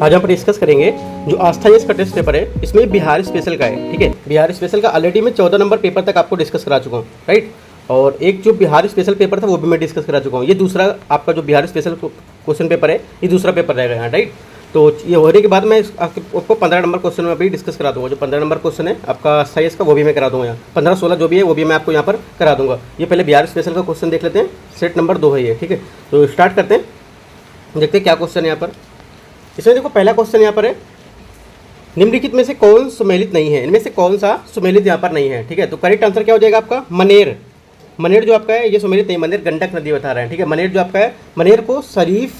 आज हम डिस्कस करेंगे जो आस्था यस का टेस्ट पेपर है, इसमें बिहार स्पेशल का है। ठीक है, बिहार स्पेशल का ऑलरेडी मैं 14 नंबर पेपर तक आपको डिस्कस करा चुका हूँ, राइट। और एक जो बिहार स्पेशल पेपर था वो भी मैं डिस्कस करा चुका हूँ। ये दूसरा आपका जो बिहार स्पेशल क्वेश्चन पेपर है, ये दूसरा पेपर रहेगा यहाँ, राइट। तो ये होने के बाद मैं आपको 15 नंबर क्वेश्चन में भी डिस्कस करा दूंगा। जो 15 नंबर क्वेश्चन है आपका आस्था यस का, वो भी मैं करा दूंगा यहाँ। 15-16 जो भी है वो भी मैं आपको यहाँ पर करा दूंगा। ये पहले बिहार स्पेशल का क्वेश्चन देख लेते हैं, सेट नंबर 2 है ये, ठीक है। तो स्टार्ट करते हैं, देखते हैं क्या क्वेश्चन है यहाँ पर। इसमें देखो पहला क्वेश्चन यहाँ पर है, निम्नलिखित में से कौन सुमेलित नहीं है, इनमें से कौन सा सुमेलित यहाँ पर नहीं है, ठीक है। तो करेक्ट आंसर क्या हो जाएगा आपका, मनेर। मनेर जो आपका है ये सुमेलित नहीं, मनेर गंडक नदी बता रहे हैं, ठीक है। मनेर जो आपका है, मनेर को शरीफ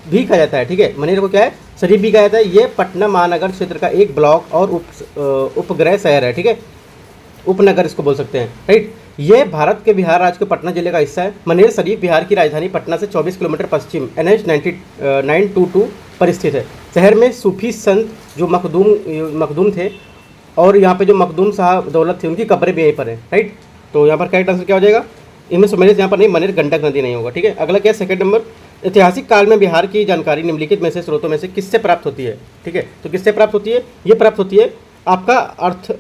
भी कहा जाता है, ठीक है। मनेर को क्या है, शरीफ भी कहा जाता है। ये पटना महानगर क्षेत्र का एक ब्लॉक और उपग्रह शहर है, ठीक है, उपनगर इसको बोल सकते हैं, राइट। ये भारत के बिहार राज्य के पटना जिले का हिस्सा है। मनेर शरीफ बिहार की राजधानी पटना से 24 किलोमीटर पश्चिम NH 922 पर स्थित है। शहर में सूफी संत जो मखदूम थे, और यहाँ पे जो मखदूम साहब दौलत थे, उनकी कब्रें भी यहीं पर है, राइट। तो यहाँ पर करेक्ट आंसर क्या हो जाएगा, इनमें सुमेलित यहाँ पर नहीं, मनेर गंडक नदी नहीं होगा, ठीक है। अगला क्या है, सेकंड नंबर, ऐतिहासिक काल में बिहार की जानकारी निम्नलिखित में से स्रोतों में से किससे प्राप्त होती है, ठीक है। तो किससे प्राप्त होती है, ये प्राप्त होती है आपका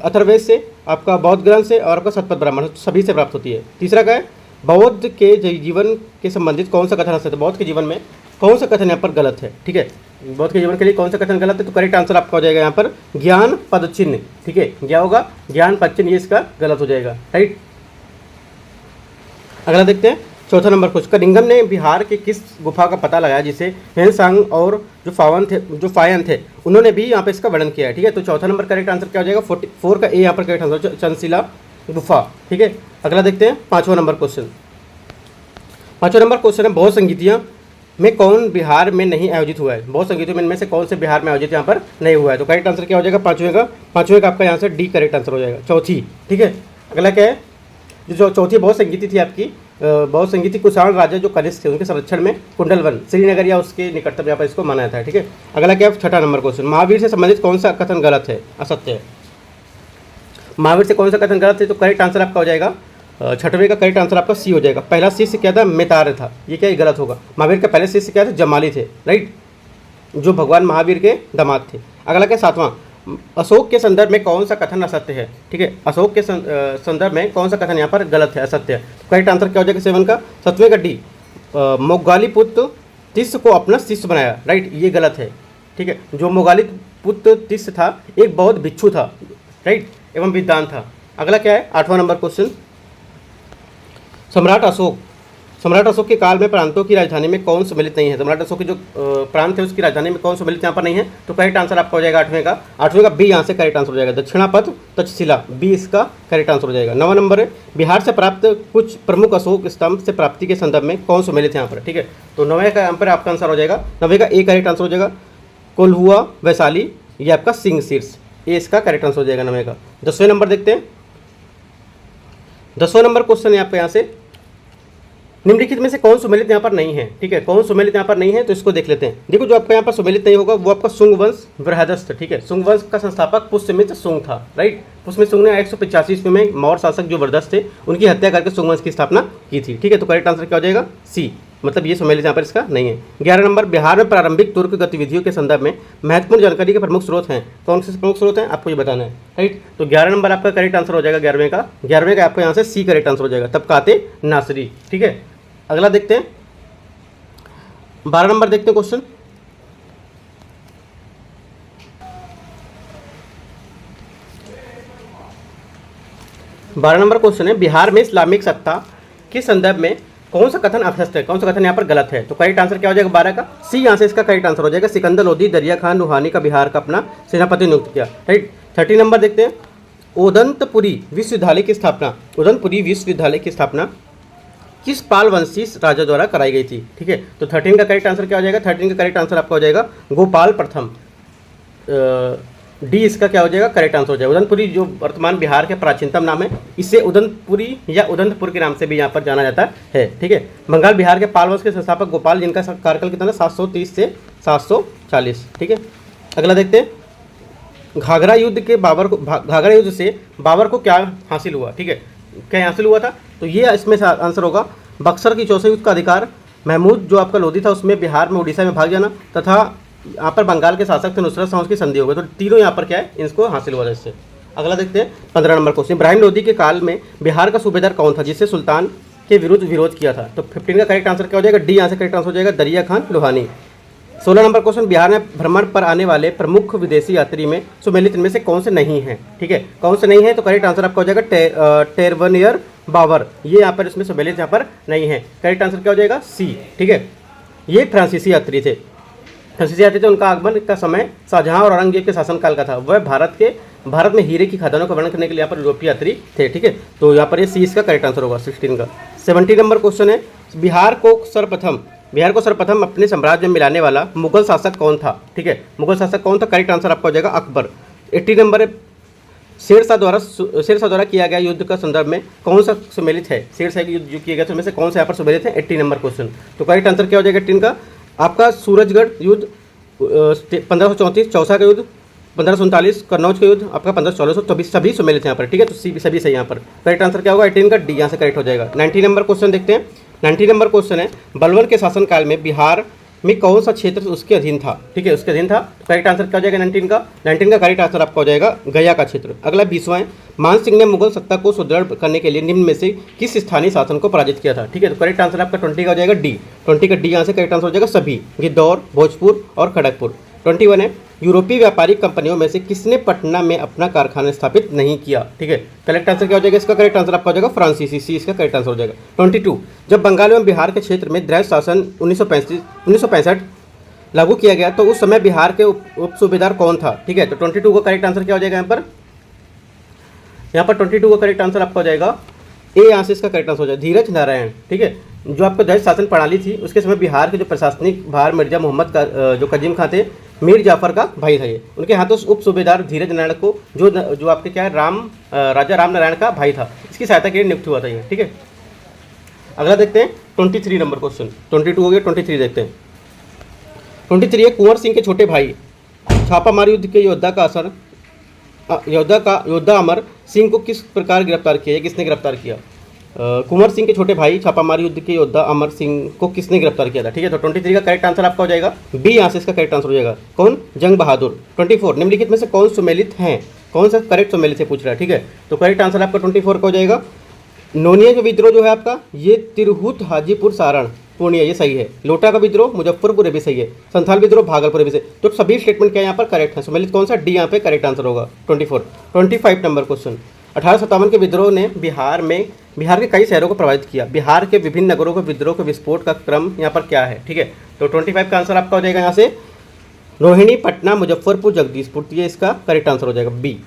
अथर्ववेद से, आपका बौद्ध ग्रंथ से, और आपका शतपथ ब्राह्मण, सभी से प्राप्त होती है। तीसरा क्या है, बौद्ध के जीवन के संबंधित कौन सा कथन है, बौद्ध के जीवन में कौन सा कथन यहाँ पर गलत है, ठीक है। बौद्ध के जीवन के लिए कौन सा कथन गलत है, तो करेक्ट आंसर आपका हो जाएगा यहाँ पर ज्ञान पद चिन्ह, ठीक है। क्या होगा, ज्ञान पद चिन्ह, ये इसका गलत हो जाएगा, राइट। अगला देखते हैं, चौथा नंबर क्वेश्चन, कनिंगम ने बिहार के किस गुफा का पता लगाया जिसे हेनसांग और जो फायन थे उन्होंने भी यहाँ पे इसका वर्णन किया है, ठीक है। तो चौथा नंबर करेक्ट आंसर क्या हो जाएगा, 44 का ए यहाँ पर करेक्ट आंसर, चंदशिला गुफा, ठीक है। अगला देखते हैं, पाँचवा नंबर क्वेश्चन। पाँचवा नंबर क्वेश्चन है, बहुत संगीतियाँ में कौन बिहार में नहीं आयोजित हुआ है, बहुत संगीतों में इनमें से कौन से बिहार में आयोजित यहाँ पर नहीं हुआ है। तो करेक्ट आंसर क्या हो जाएगा, पाँचवें का आपका यहाँ से डी करेक्ट आंसर हो जाएगा, चौथी, ठीक है। अगला क्या है, जो चौथी बहुत संगीति थी आपकी, बहुत संगीति कुषाण राजा जो कनिष्क थे, उनके संरक्षण में कुंडलवन श्रीनगर या उसके निकटतम यहाँ पर इसको माना जाता है, ठीक है। अगला क्या है, छठा नंबर क्वेश्चन, महावीर से संबंधित कौन सा कथन गलत है, असत्य है। महावीर से कौन सा कथन गलत है, तो करेक्ट आंसर आपका हो जाएगा, छठवें का करेक्ट आंसर आपका सी हो जाएगा। पहला शिष्य क्या था, मेतार था, ये क्या गलत होगा। महावीर का पहले शिष्य क्या थे, जमाली थे, राइट, जो भगवान महावीर के दामाद थे। अगला क्या, सातवां, अशोक के संदर्भ में कौन सा कथन असत्य है, ठीक है। अशोक के संदर्भ में कौन सा कथन यहाँ पर गलत है, असत्य है। करेक्ट आंसर क्या हो जाएगा, 7 का, 7वें का डी, मोगालीपुत्र तिस्स को अपना शिष्य बनाया, राइट, ये गलत है, ठीक है। जो मोगालीपुत्र तिस्स था एक बौद्ध भिक्षु था, राइट, एवं विद्वान था। अगला क्या है, 8वां नंबर क्वेश्चन, सम्राट अशोक के काल में प्रांतों की राजधानी में कौन सम्मिलित नहीं है। सम्राट अशोक के जो प्रांत है उसकी राजधानी में कौन सम्मिलित यहाँ पर नहीं है। तो करेक्ट आंसर आपका हो जाएगा 8वें का बी, यहाँ से करेक्ट आंसर हो जाएगा, दक्षिणापथ तक्षशिला, बी इसका करेक्ट आंसर हो जाएगा। 9वां नंबर है, बिहार से प्राप्त कुछ प्रमुख अशोक स्तंभ से प्राप्ति के संदर्भ में कौन सम्मिलित है यहाँ पर, ठीक है। तो 9वें का यहाँ पर आपका आंसर हो जाएगा, 9वें का ए करेक्ट आंसर हो जाएगा, कोल्हुआ वैशाली, ये आपका सिंह शीर्ष, ए इसका करेक्ट आंसर हो जाएगा 9वें का। 10वें नंबर देखते हैं, 10वां नंबर क्वेश्चन है आपका यहाँ से, निम्नलिखित में से कौन सुमेलित यहाँ पर नहीं है, ठीक है। कौन सुमेलित यहाँ पर नहीं है, तो इसको देख लेते हैं। देखो जो आपका यहाँ पर सुमेलित नहीं होगा वो आपका शुंग वंश बृहदस्थ, ठीक है। शुंग वंश का संस्थापक पुष्यमित्र शुंग था, राइट। पुष्यमित्र शुंग ने 185 ईस्वी में मौर्य शासक जो बृहदस्थ थे उनकी हत्या करके शुंग वंश की स्थापना की थी, ठीक है। तो करेक्ट आंसर क्या हो जाएगा, सी, मतलब ये सुमेलित यहाँ पर इसका नहीं है। 11 नंबर, बिहार में प्रारंभिक तुर्क गतिविधियों के संदर्भ में महत्वपूर्ण जानकारी के प्रमुख स्रोत हैं, कौन से प्रमुख स्रोत हैं आपको ये बताना है, राइट। तो 11 नंबर आपका करेक्ट आंसर हो जाएगा 11वें का आपको यहाँ से सी करेक्ट आंसर हो जाएगा, तबकाते नासरी, ठीक है। अगला देखते हैं, 12 नंबर देखते हैं क्वेश्चन, क्वेश्चन है, बिहार में इस्लामिक सत्ता के संदर्भ में कौन सा कथन असत्य है, कौन सा कथन यहाँ पर गलत है। तो करेक्ट आंसर क्या हो जाएगा, 12 का सी, यहाँ से इसका करेक्ट आंसर हो जाएगा, सिकंदर लोदी दरिया खान रूहानी का बिहार का अपना सेनापति नियुक्त किया, राइट। 30 नंबर देखते हैं, उदंतपुरी विश्वविद्यालय की स्थापना किस पाल वंशी राजा द्वारा कराई गई थी, ठीक है। तो 13 का करेक्ट आंसर क्या हो जाएगा, 13 का करेक्ट आंसर आपका हो जाएगा गोपाल प्रथम, डी इसका क्या हो जाएगा, करेक्ट आंसर हो जाएगा। उदंतपुरी जो वर्तमान बिहार के प्राचीनतम नाम है, इसे उदंतपुरी या उदंतपुर के नाम से भी यहाँ पर जाना जाता है, ठीक है। बंगाल बिहार के पाल वंश के संस्थापक गोपाल, जिनका कार्यकाल कितना 730 से 740, ठीक है। अगला देखते हैं, घाघरा युद्ध से बाबर को क्या हासिल हुआ, ठीक है, क्या हासिल हुआ था। तो ये इसमें से आंसर होगा, बक्सर की चौसे युद्ध का अधिकार, महमूद जो आपका लोधी था उसमें बिहार में उड़ीसा में भाग जाना, तथा यहाँ पर बंगाल के शासक थे नुसरत शाह की संधि हो गई, तो तीनों यहाँ पर क्या है, इसको हासिल हुआ था इससे। अगला देखते हैं 15 नंबर क्वेश्चन, इब्राहिम लोदी के काल में बिहार का सूबेदार कौन था जिससे सुल्तान के विरुद्ध विरोध किया था? तो 15 का करेक्ट आंसर क्या हो जाएगा, डी यहाँ से करेक्ट आंसर हो जाएगा दरिया खान लोहानी। 16 नंबर क्वेश्चन, बिहार में भ्रमण पर आने वाले प्रमुख विदेशी यात्री में सुमेलित इनमें से कौन से नहीं है? ठीक है, कौन से नहीं है? तो करेक्ट आंसर आपका हो जाएगा टेरवनियर बाबर, ये यहाँ पर इसमें सुमेलित यहाँ पर नहीं है। करेक्ट आंसर क्या हो जाएगा, सी। ठीक है, ये फ्रांसीसी यात्री थे। फ्रांसीसी यात्री थे, उनका आगमन का समय शाहजहां और औरंगजेब के शासनकाल का था। वह भारत में हीरे की खदानों का वर्णन करने के लिए यहाँ पर यूरोपीय यात्री थे। ठीक है, तो यहाँ पर ये सी इसका करेक्ट आंसर होगा 16 का। 17 नंबर क्वेश्चन है, बिहार को सर्वप्रथम अपने साम्राज्य में मिलाने वाला मुगल शासक कौन था? ठीक है, मुगल शासक कौन था? करेक्ट आंसर आपका हो जाएगा अकबर। 80 नंबर, शेरशाह द्वारा किया गया युद्ध का संदर्भ में कौन सा सुमेलित है? शेरशाह के युद्ध जो किया गया था उनमें से कौन सा यहाँ पर सुमेलित है? 80 नंबर क्वेश्चन। तो करेक्ट आंसर क्या हो जाएगा 18 का? आपका सूरजगढ़ युद्ध 1534, चौसा का युद्ध 1539, कन्नौज का युद्ध आपका 1514, सभी सुमेलित हैं यहाँ पर। ठीक है, तो सभी सही यहाँ पर। करेक्ट आंसर क्या होगा 18 का, डी यहाँ से करेक्ट हो जाएगा। 90 नंबर क्वेश्चन देखते हैं। 90 नंबर क्वेश्चन है, बलवन के शासनकाल में बिहार में कौन सा क्षेत्र उसके अधीन था? ठीक है, उसके अधीन था। करेक्ट आंसर क्या हो जाएगा 19 का? 19 का करेक्ट आंसर आपका हो जाएगा गया का क्षेत्र। अगला 20वां है, मान सिंह ने मुगल सत्ता को सुदृढ़ करने के लिए निम्न में से किस स्थानीय शासन को पराजित किया था? ठीक है, तो करेक्ट आंसर आपका 20 का हो जाएगा डी। 20 का डी यहाँ से करेक्ट आंसर हो जाएगा सभी, गिद्धौर, भोजपुर और खड़गपुर। 21 है, यूरोपीय व्यापारिक कंपनियों में से किसने पटना में अपना कारखाना स्थापित नहीं किया? ठीक है, करेक्ट आंसर क्या हो जाएगा इसका? करेक्ट आंसर आपका हो जाएगा फ्रांसीसी, सी इसका करेक्ट आंसर हो जाएगा। 22, जब बंगाल एवं बिहार के क्षेत्र में द्वैध शासन 1965 लागू किया गया तो उस समय बिहार के उप सूबेदार कौन था? ठीक है, तो 22 का करेक्ट आंसर क्या हो जाएगा यहाँ पर? 22 का करेक्ट आंसर आपका हो जाएगा ए, यहाँ से इसका करेक्ट आंसर हो जाएगा धीरज नारायण। ठीक है, जो आपका द्वैध शासन प्रणाली थी उसके समय बिहार के जो प्रशासनिक भार मिर्जा मोहम्मद का जो कजीम खां थे, मीर जाफर का भाई था ये, उनके हाथों उप सूबेदार धीरज नारायण को जो आपके क्या है राजा राम नारायण का भाई था, इसकी सहायता के लिए नियुक्त हुआ था ये। ठीक है, अगला देखते हैं 23 नंबर क्वेश्चन। 22 हो गया, 23 देखते हैं। 23 है, कुंवर सिंह के छोटे भाई छापामार युद्ध के योद्धा अमर सिंह को किस प्रकार गिरफ्तार किया? किसने गिरफ्तार किया? कुंवर सिंह के छोटे भाई छापामार युद्ध के योद्धा अमर सिंह को किसने गिरफ्तार किया था? ठीक है, तो 23 का करेक्ट आंसर आपका हो जाएगा बी, यहाँ से इसका करेक्ट आंसर हो जाएगा कौन? जंग बहादुर। 24, निम्नलिखित में से कौन सुमेलित हैं? कौन सा करेक्ट सुमेलित से पूछ रहा है? ठीक है, तो करेक्ट आंसर आपका 24 का हो जाएगा नोनिया का विद्रोह जो है आपका, ये तिरहुत हाजीपुर सारण पूर्णिया, ये सही है। लोटा का विद्रोह मुजफ्फरपुर, ये भी सही है। संथाल विद्रोह भागलपुर, भी सही। तो सभी स्टेटमेंट क्या यहाँ पर करेक्ट है? सुमेलित कौन सा? डी यहाँ पे करेक्ट आंसर होगा 24। 25 नंबर क्वेश्चन, 1857 के विद्रोह ने बिहार के कई शहरों को प्रभावित किया। बिहार के विभिन्न नगरों के विद्रोह के विस्फोट का क्रम यहाँ पर क्या है? ठीक है, तो 25 का आंसर आपका हो जाएगा यहाँ से रोहिणी, पटना, मुजफ्फरपुर, जगदीशपुर, तो ये इसका करेक्ट आंसर हो जाएगा बी।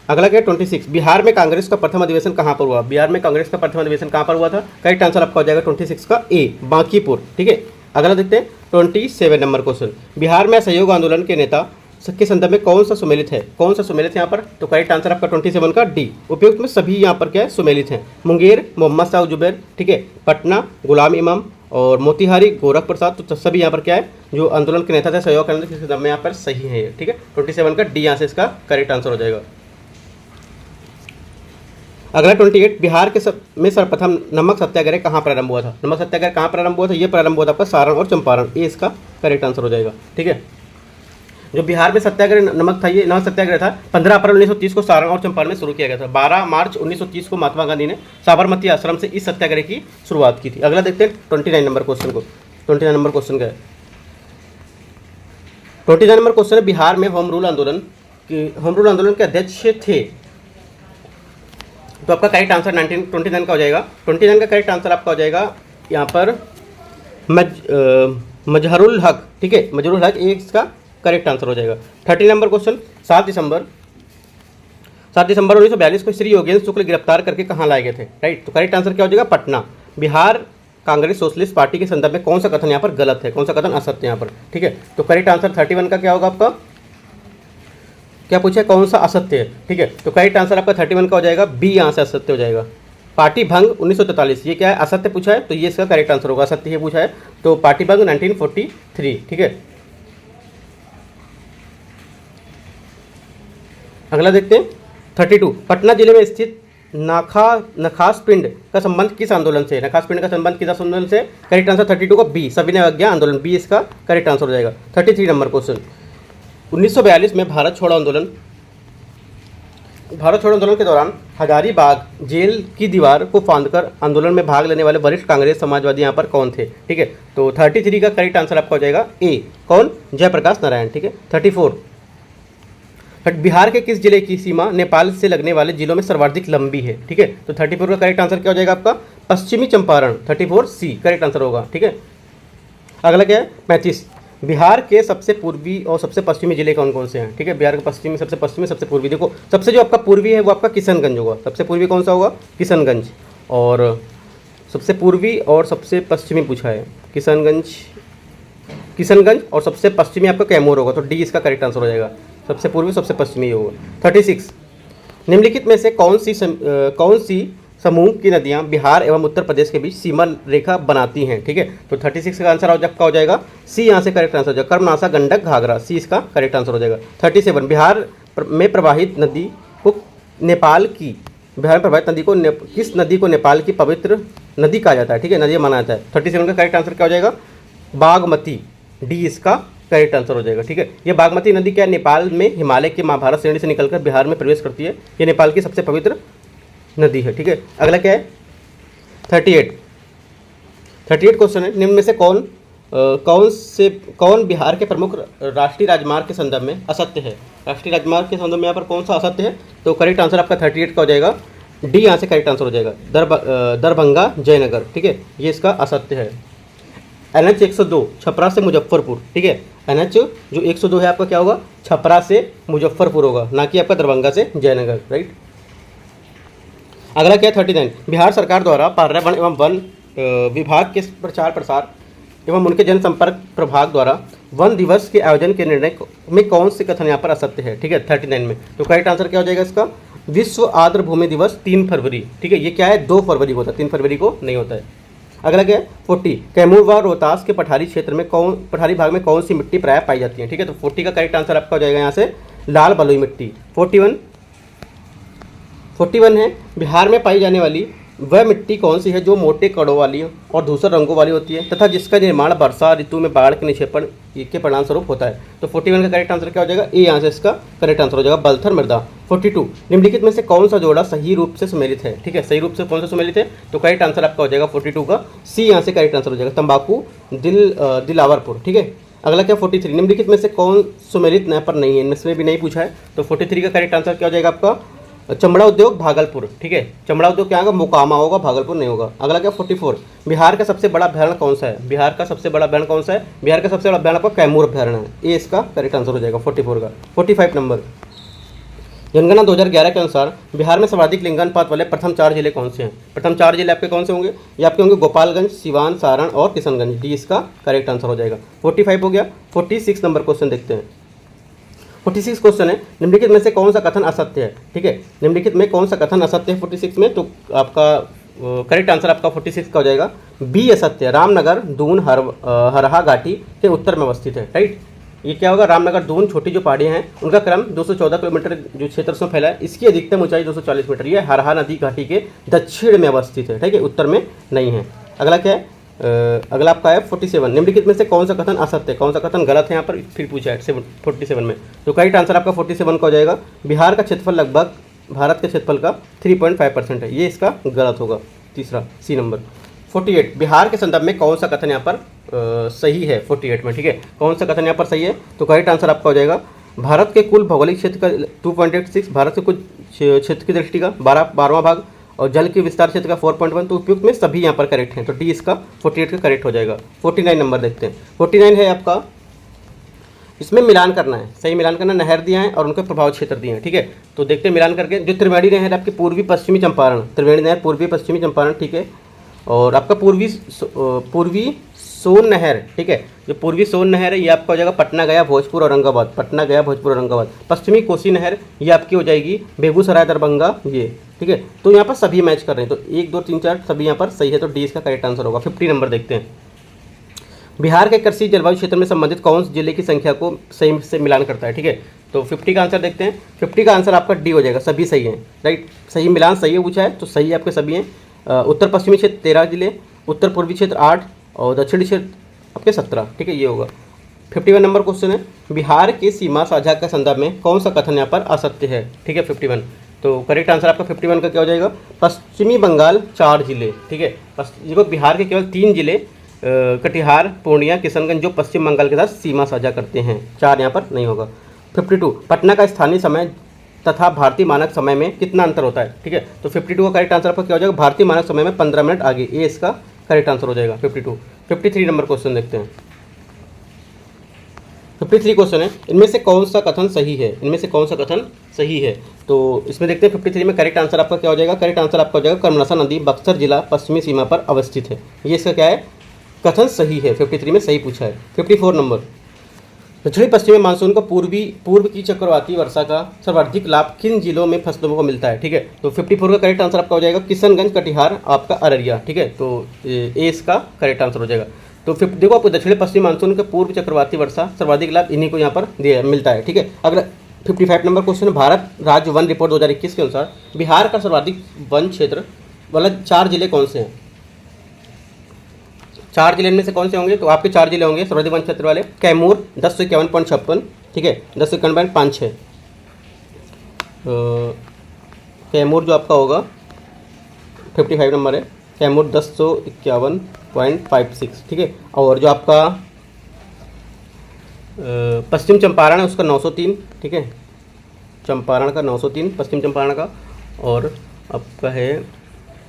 अगला क्या है 26, बिहार में कांग्रेस का प्रथम अधिवेशन कहाँ पर हुआ? बिहार में कांग्रेस का प्रथम अधिवेशन कहाँ पर हुआ था? करेक्ट आंसर आपका हो जाएगा 26 का ए, बांकीपुर। ठीक है, अगला देखते हैं 27 नंबर क्वेश्चन, बिहार में असहयोग आंदोलन के नेता के संदर्भ में कौन सा सुमेलित है? कौन सा सुमेलित है यहाँ पर? तो करेक्ट आंसर आपका 27 का डी। उपयुक्त में सभी यहाँ पर क्या है? सुमेलित हैं। मुंगेर मोहम्मद शाह जुबैर, ठीक है, पटना गुलाम इमाम और मोतिहारी गोरख प्रसाद, तो सभी यहाँ पर क्या है जो आंदोलन के नेता थे सहयोग करने के संदर्भ में यहाँ पर सही है। ठीक है, 27 का डी यहाँ से इसका करेक्ट आंसर हो जाएगा। अगला 28, बिहार के में सर्वप्रथम नमक सत्याग्रह कहाँ प्रारंभ हुआ था? नमक सत्याग्रह कहाँ प्रारंभ हुआ था? ये प्रारंभ हुआ था आपका सारण और चंपारण, ये इसका करेक्ट आंसर हो जाएगा। ठीक है, जो बिहार में सत्याग्रह नमक था, ये नमक सत्याग्रह था 15 अप्रैल 1930 को सारण और चंपारण में शुरू किया गया था। 12 मार्च 1930 को महात्मा गांधी ने साबरमती आश्रम से इस सत्याग्रह की शुरुआत की थी। अगला देखते हैं 29 नंबर क्वेश्चन को। 29 नंबर क्वेश्चन क्या है? 29 नंबर क्वेश्चन है, बिहार में होम रूल आंदोलन के अध्यक्ष थे, तो आपका करेक्ट आंसर 29 का हो जाएगा। 29 का करेक्ट आंसर आपका हो जाएगा यहाँ पर मजहरुल हक। ठीक है, मजहरुल हक, ये इसका करेक्ट आंसर हो जाएगा। 30 नंबर क्वेश्चन, 7 दिसंबर 1942 को श्री योगेंद्र शुक्ल गिरफ्तार करके कहाँ लाए गए थे? राइट, तो करेक्ट आंसर क्या हो जाएगा? पटना। बिहार कांग्रेस सोशलिस्ट पार्टी के संदर्भ में कौन सा कथन यहाँ पर गलत है? कौन सा कथन असत्य यहाँ पर? ठीक है, तो करेक्ट आंसर 31 का क्या होगा आपका? क्या पूछा है? कौन सा असत्य है? ठीक है, तो करेक्ट आंसर आपका 31 का हो जाएगा बी, यहाँ से असत्य हो जाएगा। पार्टी भंग 1943, ये क्या है? असत्य पूछा है, तो ये इसका करेक्ट आंसर होगा। असत्य ये पूछा है, तो पार्टी भंग 1943। ठीक है, अगला देखते हैं 32, पटना जिले में स्थित नखास पिंड का संबंध किस आंदोलन से? नखास पिंड का संबंध किस आंदोलन से? करेक्ट आंसर 32 का बी, सविनय अवज्ञा आंदोलन, बी इसका करेक्ट आंसर हो जाएगा। 33 नंबर क्वेश्चन, 1942 में भारत छोड़ो आंदोलन के दौरान हजारीबाग जेल की दीवार को फांदकर आंदोलन में भाग लेने वाले वरिष्ठ कांग्रेस समाजवादी यहाँ पर कौन थे? ठीक है, तो 33 का करेक्ट आंसर आपका हो जाएगा ए, कौन? जयप्रकाश नारायण। ठीक है, 34, बिहार के किस जिले की सीमा नेपाल से लगने वाले जिलों में सर्वाधिक लंबी है? ठीक है, तो 34 का करेक्ट आंसर क्या हो जाएगा आपका? पश्चिमी चंपारण, 34 सी करेक्ट आंसर होगा। ठीक है, अगला क्या है? 35, बिहार के सबसे पूर्वी और सबसे पश्चिमी जिले कौन कौन से हैं? ठीक है, बिहार के पश्चिमी, सबसे पूर्वी, देखो सबसे जो आपका पूर्वी है वो आपका किशनगंज होगा। सबसे पूर्वी कौन सा होगा? किशनगंज। और सबसे पूर्वी और सबसे पश्चिमी पूछा है, किशनगंज और सबसे पश्चिमी आपका कैमूर होगा, तो डी इसका करेक्ट आंसर हो जाएगा। सबसे पूर्वी सबसे पश्चिमी होगा। 36, निम्नलिखित में से कौन सी समूह की नदियां बिहार एवं उत्तर प्रदेश के बीच सीमा रेखा बनाती हैं? ठीक है, तो 36 का आंसर आपका हो जाएगा सी, यहाँ से करेक्ट आंसर हो जाएगा। कर्मनाशा, गंडक, घाघरा, सी इसका करेक्ट आंसर हो जाएगा। 37, बिहार में प्रवाहित नदी को किस नदी को नेपाल की पवित्र नदी कहा जाता है? ठीक है, नदी माना जाता है। 37 का करेक्ट आंसर क्या हो जाएगा? बागमती, डी इसका करेक्ट आंसर हो जाएगा। ठीक है, ये बागमती नदी क्या है? नेपाल में हिमालय के महाभारत श्रेणी से निकलकर बिहार में प्रवेश करती है। ये नेपाल की सबसे पवित्र नदी है। ठीक है, अगला क्या है? 38 क्वेश्चन है, निम्न में से कौन बिहार के प्रमुख राष्ट्रीय राजमार्ग के संदर्भ में असत्य है? राष्ट्रीय राजमार्ग के संदर्भ में यहाँ पर कौन सा असत्य है? तो करेक्ट आंसर आपका 38 का हो जाएगा डी, यहाँ से करेक्ट आंसर हो जाएगा दरभंगा जयनगर। ठीक है, ये इसका असत्य है। NH 102 छपरा से मुजफ्फरपुर। ठीक है, NH जो 102 है आपका क्या होगा? छपरा से मुजफ्फरपुर होगा, ना कि आपका दरभंगा से जयनगर। राइट, अगला क्या है? 39, बिहार सरकार द्वारा पर्यावरण एवं वन विभाग के प्रचार प्रसार एवं उनके जनसंपर्क प्रभाग द्वारा वन दिवस के आयोजन के निर्णय में कौन से कथन यहाँ पर असत्य है? ठीक है, 39 में, तो करेक्ट आंसर क्या हो जाएगा इसका? विश्व आर्द्र भूमि दिवस 3 फरवरी। ठीक है, ये क्या है? 2 फरवरी को होता है, 3 फरवरी को नहीं होता है। अगला क्या है? 40, कैमूर व रोहतास के पठारी क्षेत्र में पठारी भाग में कौन सी मिट्टी प्रायः पाई जाती है? ठीक है, तो 40 का करेक्ट आंसर आपका हो जाएगा यहाँ से लाल बलुई मिट्टी। 41 है, बिहार में पाई जाने वाली वह मिट्टी कौन सी है जो मोटे कणों वाली और धूसर रंगों वाली होती है तथा जिसका निर्माण वर्षा ऋतु में बाढ़ के निक्षेपण के परिणाम स्वरूप होता है? तो 41 का करेक्ट आंसर क्या हो जाएगा? ए, यहाँ से इसका करेक्ट आंसर हो जाएगा बलथर मृदा। 42, निम्नलिखित में से कौन सा जोड़ा सही रूप से सम्मिलित है? ठीक है, सही रूप से कौन सा सम्मिलित है? तो करेक्ट आंसर आपका हो जाएगा 42 का सी, यहाँ से करेक्ट आंसर हो जाएगा तंबाकू दिलावरपुर। ठीक है, अगला क्या? 43, निम्नलिखित में से कौन सम्मिलित न पर नहीं है? इनमें से भी नहीं पूछा है, तो 43 का करेक्ट आंसर क्या हो जाएगा आपका? चमड़ा उद्योग भागलपुर। ठीक है, चमड़ा उद्योग क्या होगा? मोकामा होगा, भागलपुर नहीं होगा। अगला क्या? 44, बिहार का सबसे बड़ा अभ्यारण्य कौन सा है? बिहार का सबसे बड़ा अभ्यारण्य कौन सा है? बिहार का सबसे बड़ा अभ्यारण्य आपका कैमूर अभ्यारण्य है, ये इसका करेक्ट आंसर हो जाएगा 44 का। 45 नंबर, जनगणना 2011 के अनुसार बिहार में सर्वाधिक लिंगानुपात वाले प्रथम 4 जिले कौन से हैं? प्रथम 4 जिले आपके कौन से होंगे? ये आपके होंगे गोपालगंज, सिवान, सारण और किशनगंज, डी इसका करेक्ट आंसर हो जाएगा। 45 हो गया। 46 नंबर क्वेश्चन देखते हैं। 46 क्वेश्चन है, निम्नलिखित में से कौन सा कथन असत्य है? ठीक है, निम्नलिखित में कौन सा कथन असत्य है 46 में? तो आपका करेक्ट आंसर आपका 46 का हो जाएगा बी, असत्य। रामनगर दून हरहा घाटी के उत्तर में अवस्थित है। राइट, ये क्या होगा? रामनगर दून छोटी जो पहाड़ियाँ हैं उनका क्रम 214 किलोमीटर जो क्षेत्र में फैला है, इसकी अधिकतम ऊंचाई 240 मीटर। ये हरहा नदी घाटी के दक्षिण में अवस्थित है। ठीक है, उत्तर में नहीं है। अगला क्या है? अगला आपका है 47, निम्नलिखित में से कौन सा कथन असत्य है? कौन सा कथन गलत है यहाँ पर फिर पूछा है 47 में? तो करेक्ट आंसर आपका 47 का हो जाएगा बिहार का क्षेत्रफल लगभग भारत के क्षेत्रफल का 3.5% है, ये इसका गलत होगा। तीसरा सी नंबर। 48, बिहार के संदर्भ में कौन सा कथन यहाँ पर सही है 48 में? ठीक है, कौन सा कथन यहाँ पर सही है? तो करेक्ट आंसर आपका हो जाएगा भारत के कुल भौगोलिक क्षेत्र का 2.86, भारत के कुल क्षेत्र की दृष्टि का 12वां भाग और जल के विस्तार क्षेत्र का 4.1, तो उपयुक्त में सभी यहाँ पर करेक्ट हैं, तो डी इसका 48 का करेक्ट हो जाएगा। 49 नंबर देखते हैं। 49 है आपका, इसमें मिलान करना है, सही मिलान करना। नहर दिया है और उनके प्रभाव क्षेत्र दिए हैं। ठीक है, तो देखते हैं मिलान करके। जो त्रिवेणी नहर आपकी पूर्वी पश्चिमी चंपारण, त्रिवेणी नहर पूर्वी पश्चिमी चंपारण। ठीक है, और आपका पूर्वी सोन नहर। ठीक है, जो पूर्वी सोन नहर है ये आपका हो जाएगा पटना गया भोजपुर औरंगाबाद, पटना गया भोजपुर औरंगाबाद। पश्चिमी कोसी नहर ये आपकी हो जाएगी बेगूसराय दरभंगा ये। ठीक है, तो यहाँ पर सभी मैच कर रहे हैं, तो 1 2 3 4 सभी यहाँ पर सही है, तो डी इसका करेक्ट आंसर होगा। 50 नंबर देखते हैं। बिहार के कृषि जलवायु क्षेत्र में संबंधित कौन से जिले की संख्या को सही से मिलान करता है, ठीक है। तो 50 का आंसर देखते हैं। 50 का आंसर आपका डी हो जाएगा, सभी सही हैं, राइट। सही मिलान सही है पूछा है तो सही आपके सभी हैं। उत्तर पश्चिमी क्षेत्र 13 जिले, उत्तर पूर्वी क्षेत्र 8 और दक्षिणी क्षेत्र आपके 17, ठीक है, ये होगा। 51 नंबर क्वेश्चन है, बिहार की सीमा साझा के संदर्भ में कौन सा कथन यहाँ पर असत्य है, ठीक है। 51 तो करेक्ट आंसर आपका 51 का क्या हो जाएगा, पश्चिमी बंगाल 4 जिले, ठीक है। देखो बिहार के केवल 3 जिले कटिहार, पूर्णिया, किशनगंज जो पश्चिम बंगाल के साथ सीमा साझा करते हैं, 4 यहाँ पर नहीं होगा। 52 पटना का स्थानीय समय तथा भारतीय मानक समय में कितना अंतर होता है, ठीक है। तो 52 का करेक्ट आंसर आपका क्या हो जाएगा, भारतीय मानक समय में 15 मिनट आगे, ये इसका करेक्ट आंसर हो जाएगा 52। 53 नंबर क्वेश्चन देखते हैं। 53 क्वेश्चन है, इनमें से कौन सा कथन सही है, इनमें से कौन सा कथन सही है। तो इसमें देखते हैं 53 में करेक्ट आंसर आपका क्या हो जाएगा, करेक्ट आंसर आपका हो जाएगा कर्मनसा नदी बक्सर जिला पश्चिमी सीमा पर अवस्थित है, ये इसका क्या है, कथन सही है। 53 में सही पूछा है। 54 नंबर, दक्षिणी पश्चिमी मानसून का पूर्व की चक्रवाती वर्षा का सर्वाधिक लाभ किन जिलों में फसलों को मिलता है, ठीक है। तो 54 का करेक्ट आंसर आपका हो जाएगा किशनगंज, कटिहार, आपका अररिया, ठीक है। तो ए इसका करेक्ट आंसर हो जाएगा। तो फिर देखो आपको दक्षिणी पश्चिमी मानसून का पूर्व चक्रवाती वर्षा सर्वाधिक लाभ इन्हीं को यहाँ पर दिया मिलता है, ठीक है। अगर 55 नंबर क्वेश्चन है, भारत राज्य वन रिपोर्ट 2021 के अनुसार बिहार का सर्वाधिक वन क्षेत्र वाला 4 जिले कौन से हैं, 4 जिले में से कौन से होंगे। तो आपके 4 जिले होंगे सर्वाधिक वन क्षेत्र वाले, कैमूर 1051.56, ठीक है, 1051.56। कैमूर जो आपका होगा 55 नंबर है, कैमूर 1051.56, ठीक है। और जो आपका पश्चिम चंपारण है उसका 903, ठीक है, चंपारण का 903 पश्चिम चंपारण का। और आपका है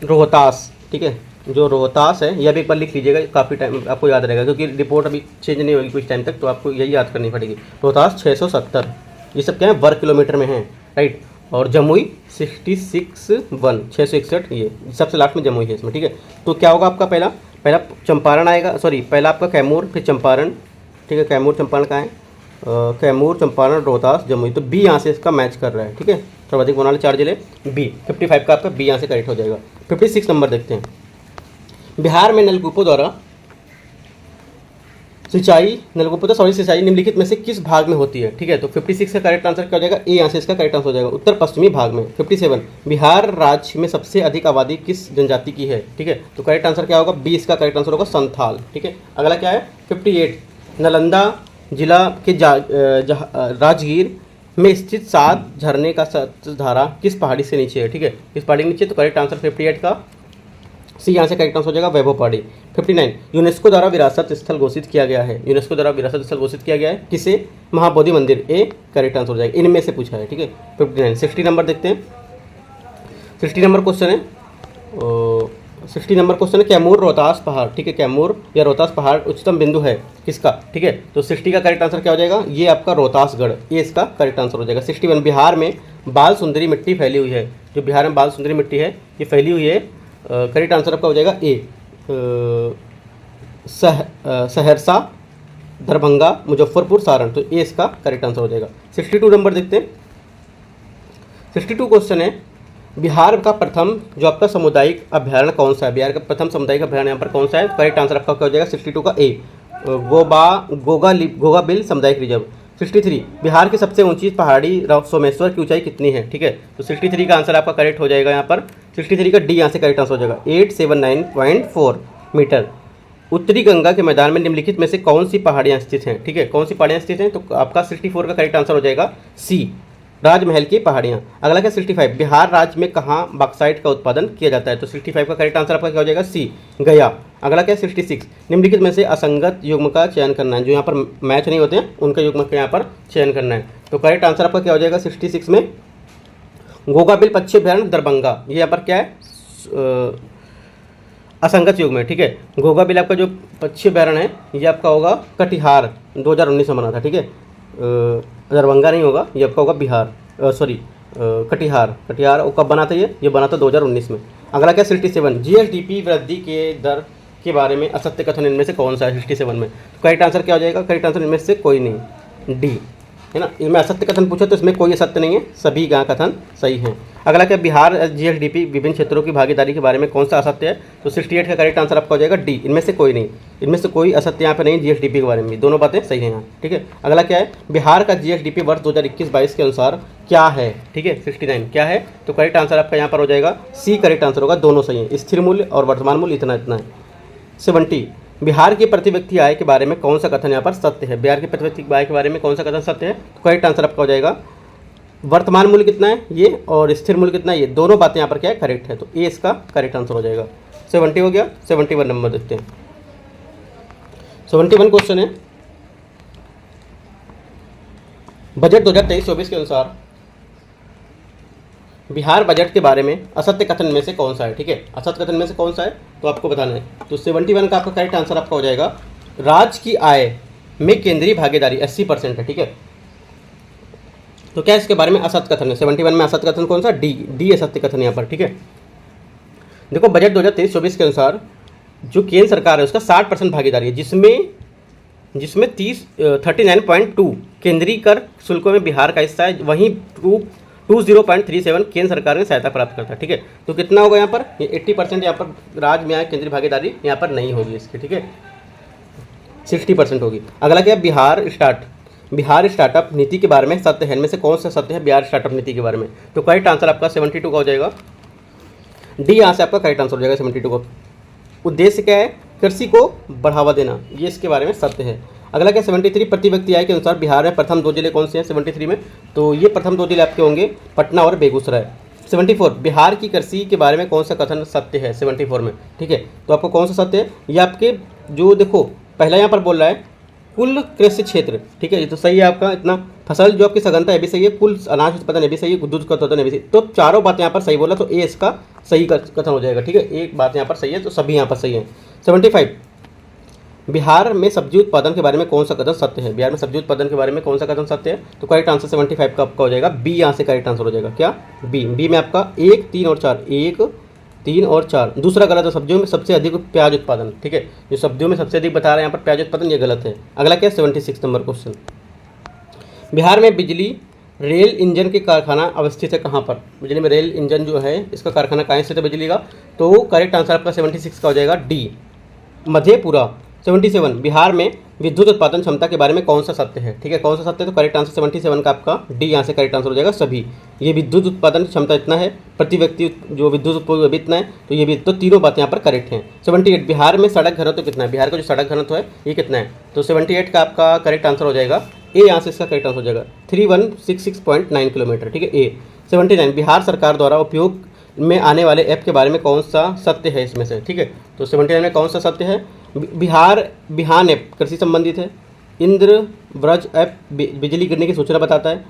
रोहतास, ठीक है, जो रोहतास है यह भी एक बार लिख लीजिएगा, काफ़ी टाइम आपको याद रहेगा क्योंकि रिपोर्ट अभी चेंज नहीं होगी कुछ टाइम तक, तो आपको यही याद करनी पड़ेगी। रोहतास 670, ये सब क्या है वर्ग किलोमीटर में है, राइट। और जमुई 661, ये सबसे लास्ट में जमुई है इसमें, ठीक है। तो क्या होगा आपका पहला चंपारण आएगा, सॉरी पहला आपका कैमूर फिर चंपारण, ठीक है। कैमूर चंपारण का है, कैमूर चंपारण रोहतास जमुई, तो बी यहाँ से इसका मैच कर रहा है, ठीक है। सर्वाधिक होने वाले 4 जिले बी, 55 का आपका बी यहाँ से करेक्ट हो जाएगा। 56 नंबर देखते हैं, बिहार में नलकूपों द्वारा सिंचाई निम्नलिखित में से किस भाग में होती है, ठीक है। तो 56 का करेक्ट आंसर क्या हो जाएगा, ए यहाँ से इसका करेक्ट आंसर हो जाएगा उत्तर पश्चिमी भाग में। 57 बिहार राज्य में सबसे अधिक आबादी किस जनजाति की है, ठीक है। तो करेक्ट आंसर क्या होगा, बी इसका करेक्ट आंसर होगा संथाल, ठीक है। अगला क्या है 58 नालंदा जिला के राजगीर में स्थित 7 झरने का सतधारा किस पहाड़ी से नीचे है, ठीक है। किस पहाड़ी के नीचे, तो करेक्ट आंसर 58 का सी यहाँ से करेक्ट आंसर हो जाएगा वैभव पहाड़ी। 59 यूनेस्को द्वारा विरासत स्थल घोषित किया गया है, यूनेस्को द्वारा विरासत स्थल घोषित किया गया है किसे, महाबोधि मंदिर, ए करेक्ट आंसर हो जाएगा, इनमें से पूछा है, ठीक है। 59 60 नंबर देखते हैं। 60 नंबर क्वेश्चन है, 60 नंबर क्वेश्चन है कैमूर रोहतास पहाड़, ठीक है। कैमूर या रोहतास पहाड़ उच्चतम बिंदु है किसका, ठीक है। तो 60 का करेक्ट आंसर क्या हो जाएगा, ये आपका रोहतासगढ़, ये इसका करेक्ट आंसर हो जाएगा। 61 बिहार में बाल सुंदरी मिट्टी फैली हुई है, जो बिहार में बाल सुंदरी मिट्टी है ये फैली हुई है, करेक्ट आंसर आपका हो जाएगा ए सहरसा, दरभंगा, मुजफ्फरपुर, सारण, तो ये इसका करेक्ट आंसर हो जाएगा। 62 नंबर देखते हैं। 62 क्वेश्चन है, बिहार का प्रथम जो आपका सामुदायिक अभ्यारण्य कौन सा है, बिहार का प्रथम सामुदायिक अभ्यारण्य यहाँ पर कौन सा है, करेक्ट आंसर आपका क्या हो जाएगा 62 का ए गोगाबिल सामुदायिक रिजर्व। 63 बिहार की सबसे ऊंची पहाड़ी सोमेश्वर की ऊंचाई कितनी है, ठीक है। तो 63 का आंसर आपका करेक्ट हो जाएगा यहाँ पर 63 का डी यहाँ से करेक्ट आंसर हो जाएगा 879.4 मीटर। उत्तरी गंगा के मैदान में निम्नलिखित में से कौन सी पहाड़ियाँ स्थित हैं, ठीक है, कौन सी पहाड़ियाँ स्थित हैं, तो आपका 64 का करेक्ट आंसर हो जाएगा सी राजमहल की पहाड़ियाँ। अगला क्या 65 बिहार राज्य में कहाँ बॉक्साइट का उत्पादन किया जाता है, तो 65 का करेक्ट आंसर आपका क्या हो जाएगा सी गया। अगला क्या 66 निम्नलिखित में से असंगत युग्म का चयन करना है, जो यहाँ पर मैच नहीं होते हैं उनका युग्म का यहाँ पर चयन करना है। तो करेक्ट आंसर आपका क्या हो जाएगा 66 में गोगाबिल पक्षी अभ्यारण्य दरभंगा, ये यहाँ पर क्या है असंगत युग्म है, ठीक है। गोगाबिल आपका जो पक्षी अभ्यारण्य है ये आपका होगा कटिहार 2019 में बना था, ठीक है। दरभंगा नहीं होगा, ये आपका होगा बिहार सॉरी कटिहार और कब बना था ये बना था 2019 में। अगला क्या 67 जीएसडीपी वृद्धि के दर के बारे में असत्य कथन इनमें से कौन सा है 67 में, करेक्ट आंसर क्या हो जाएगा, करेक्ट आंसर इनमें से कोई नहीं डी है ना। इसमें असत्य कथन पूछा तो इसमें कोई असत्य नहीं है, सभी का कथन सही है। अगला क्या, बिहार जीएसडीपी विभिन्न क्षेत्रों की भागीदारी के बारे में कौन सा असत्य है, तो 68 का करेक्ट आंसर आपका हो जाएगा डी, इनमें से कोई नहीं, इनमें से कोई असत्य यहाँ पे नहीं, जीएसडीपी के बारे में दोनों बातें सही हैं यहाँ, ठीक है। अगला क्या है, बिहार का जीएसडीपी वर्ष 2021-22 के अनुसार क्या है, ठीक है, 69 क्या है, तो करेक्ट आंसर आपका यहाँ पर हो जाएगा सी, करेक्ट आंसर होगा, दोनों सही हैं, स्थिर मूल्य और वर्तमान मूल्य इतना इतना है। 70 बिहार की प्रति व्यक्ति आय के बारे में कौन सा कथन यहाँ पर सत्य है, बिहार की प्रति व्यक्ति आय के बारे में कौन सा कथन सत्य है, तो करेक्ट आंसर आपका हो जाएगा वर्तमान मूल्य कितना है ये और स्थिर मूल्य कितना है ये, दोनों बातें यहाँ पर क्या है करेक्ट है, तो ए इसका करेक्ट आंसर हो जाएगा। 70 हो गया। 71 नंबर देखते हैं। 71 क्वेश्चन है, बजट 2023-24 के अनुसार बिहार बजट के बारे में असत्य कथन में से कौन सा है, ठीक है, असत्य कथन में से कौन सा है तो आपको बताना है। तो 71 का आपका करेक्ट आंसर आपका हो जाएगा राज्य की आय में केंद्रीय भागीदारी 80% है, ठीक है। तो क्या इसके बारे में असत्य कथन है, 71 में असत्य कथन कौन सा, डी असत्य कथन यहाँ पर, ठीक है। देखो बजट 2023-24 के अनुसार जो केंद्र सरकार है उसका 60% भागीदारी है, जिसमें 39.2 केंद्रीय कर शुल्कों में बिहार का हिस्सा है, वहीं 20.37 केंद्र सरकार ने सहायता प्राप्त करता है, ठीक है। तो कितना होगा यहाँ पर, ये 80% यहाँ पर राज्य में आए, केंद्रीय भागीदारी यहाँ पर नहीं होगी इसकी, ठीक है, 60% होगी। अगला क्या है, बिहार स्टार्टअप नीति के बारे में सत्य है, इनमें से कौन सा सत्य है बिहार स्टार्टअप नीति के बारे में, तो करेक्ट आंसर आपका 72 का हो जाएगा, डी यहाँ से आपका करेक्ट आंसर हो जाएगा 72 का। उद्देश्य क्या है, कृषि को बढ़ावा देना, ये इसके बारे में सत्य है। अगला क्या, 73 प्रति व्यक्ति आय के अनुसार बिहार में प्रथम 2 जिले कौन से हैं 73 में, तो ये प्रथम 2 जिले आपके होंगे पटना और बेगूसराय। 74 बिहार की कृषि के बारे में कौन सा कथन सत्य है 74 में, ठीक है, तो आपको कौन सा सत्य है, ये आपके जो देखो पहला यहाँ पर बोल रहा है कुल कृषि क्षेत्र, ठीक है, ये तो सही है आपका, इतना फसल जो आपकी सघनता है भी सही है, कुल अनाज उत्पादन है भी सही है, दूध का उत्पादन है भी सही, तो चारों बातें यहाँ पर सही बोला, तो ए इसका सही कथन हो जाएगा, ठीक है, एक बात यहाँ पर सही है तो सभी यहाँ पर सही है। 75 बिहार में सब्जी उत्पादन के बारे में कौन सा कथन सत्य है, बिहार में सब्जी उत्पादन के बारे में कौन सा कथन सत्य है, तो करेक्ट आंसर 75 का आपका हो जाएगा बी, यहाँ से करेक्ट आंसर हो जाएगा क्या, बी में आपका 1, 3 और 4, 1, 3 और 4, दूसरा गलत है, सब्जियों में सबसे अधिक प्याज उत्पादन, ठीक है, जो सब्जियों में सबसे अधिक बता रहे हैं यहाँ पर प्याज उत्पादन, ये गलत है। अगला क्या है, 76 नंबर क्वेश्चन, बिहार में बिजली रेल इंजन के कारखाना अवस्थित है कहाँ पर, बिजली में रेल इंजन जो है इसका कारखाना कहाँ स्थित है बिजली का, तो करेक्ट आंसर आपका 76 का हो जाएगा डी, मधेपुरा। 77 बिहार में विद्युत उत्पादन क्षमता के बारे में कौन सा सत्य है, ठीक है, कौन सा सत्य है, तो करेक्ट आंसर 77 का आपका डी, यहाँ से करेक्ट आंसर हो जाएगा सभी, ये विद्युत उत्पादन क्षमता इतना है, प्रति व्यक्ति जो विद्युत उत्पादन भी इतना है, तो ये भी, तो तीनों बातें यहाँ पर करेक्ट हैं। 78 बिहार में सड़क घनत्व कितना है, बिहार का जो सड़क घनत्व है ये कितना है, तो 78 का आपका करेक्ट आंसर हो जाएगा ए, यहाँ से इसका करेक्ट आंसर हो जाएगा 3166.9 किलोमीटर, ठीक है, ए। 79 बिहार सरकार द्वारा उपयोग में आने वाले ऐप के बारे में कौन सा सत्य है इसमें से, ठीक है, तो 79 में कौन सा सत्य है, बिहान ऐप कृषि संबंधित है, इंद्र व्रज ऐप बिजली गिरने की सूचना बताता है,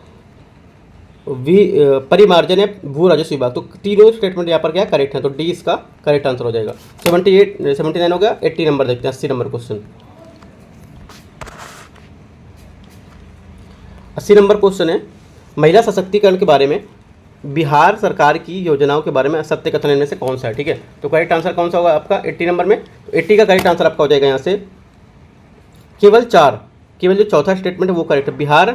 परिमार्जन ऐप भू राजस्व विभाग, तो तीनों स्टेटमेंट यहाँ पर क्या करेक्ट है, तो डी इसका करेक्ट आंसर हो जाएगा। 79 हो गया। 80 नंबर देखते हैं, 80 नंबर क्वेश्चन, 80 नंबर क्वेश्चन है महिला सशक्तिकरण के बारे में बिहार सरकार की योजनाओं के बारे में सत्य कथन इनमें से कौन सा है, ठीक है, तो करेक्ट आंसर कौन सा होगा आपका 80 नंबर में, तो 80 का करेक्ट आंसर आपका हो जाएगा यहाँ से केवल जो चौथा स्टेटमेंट है वो करेक्ट है, बिहार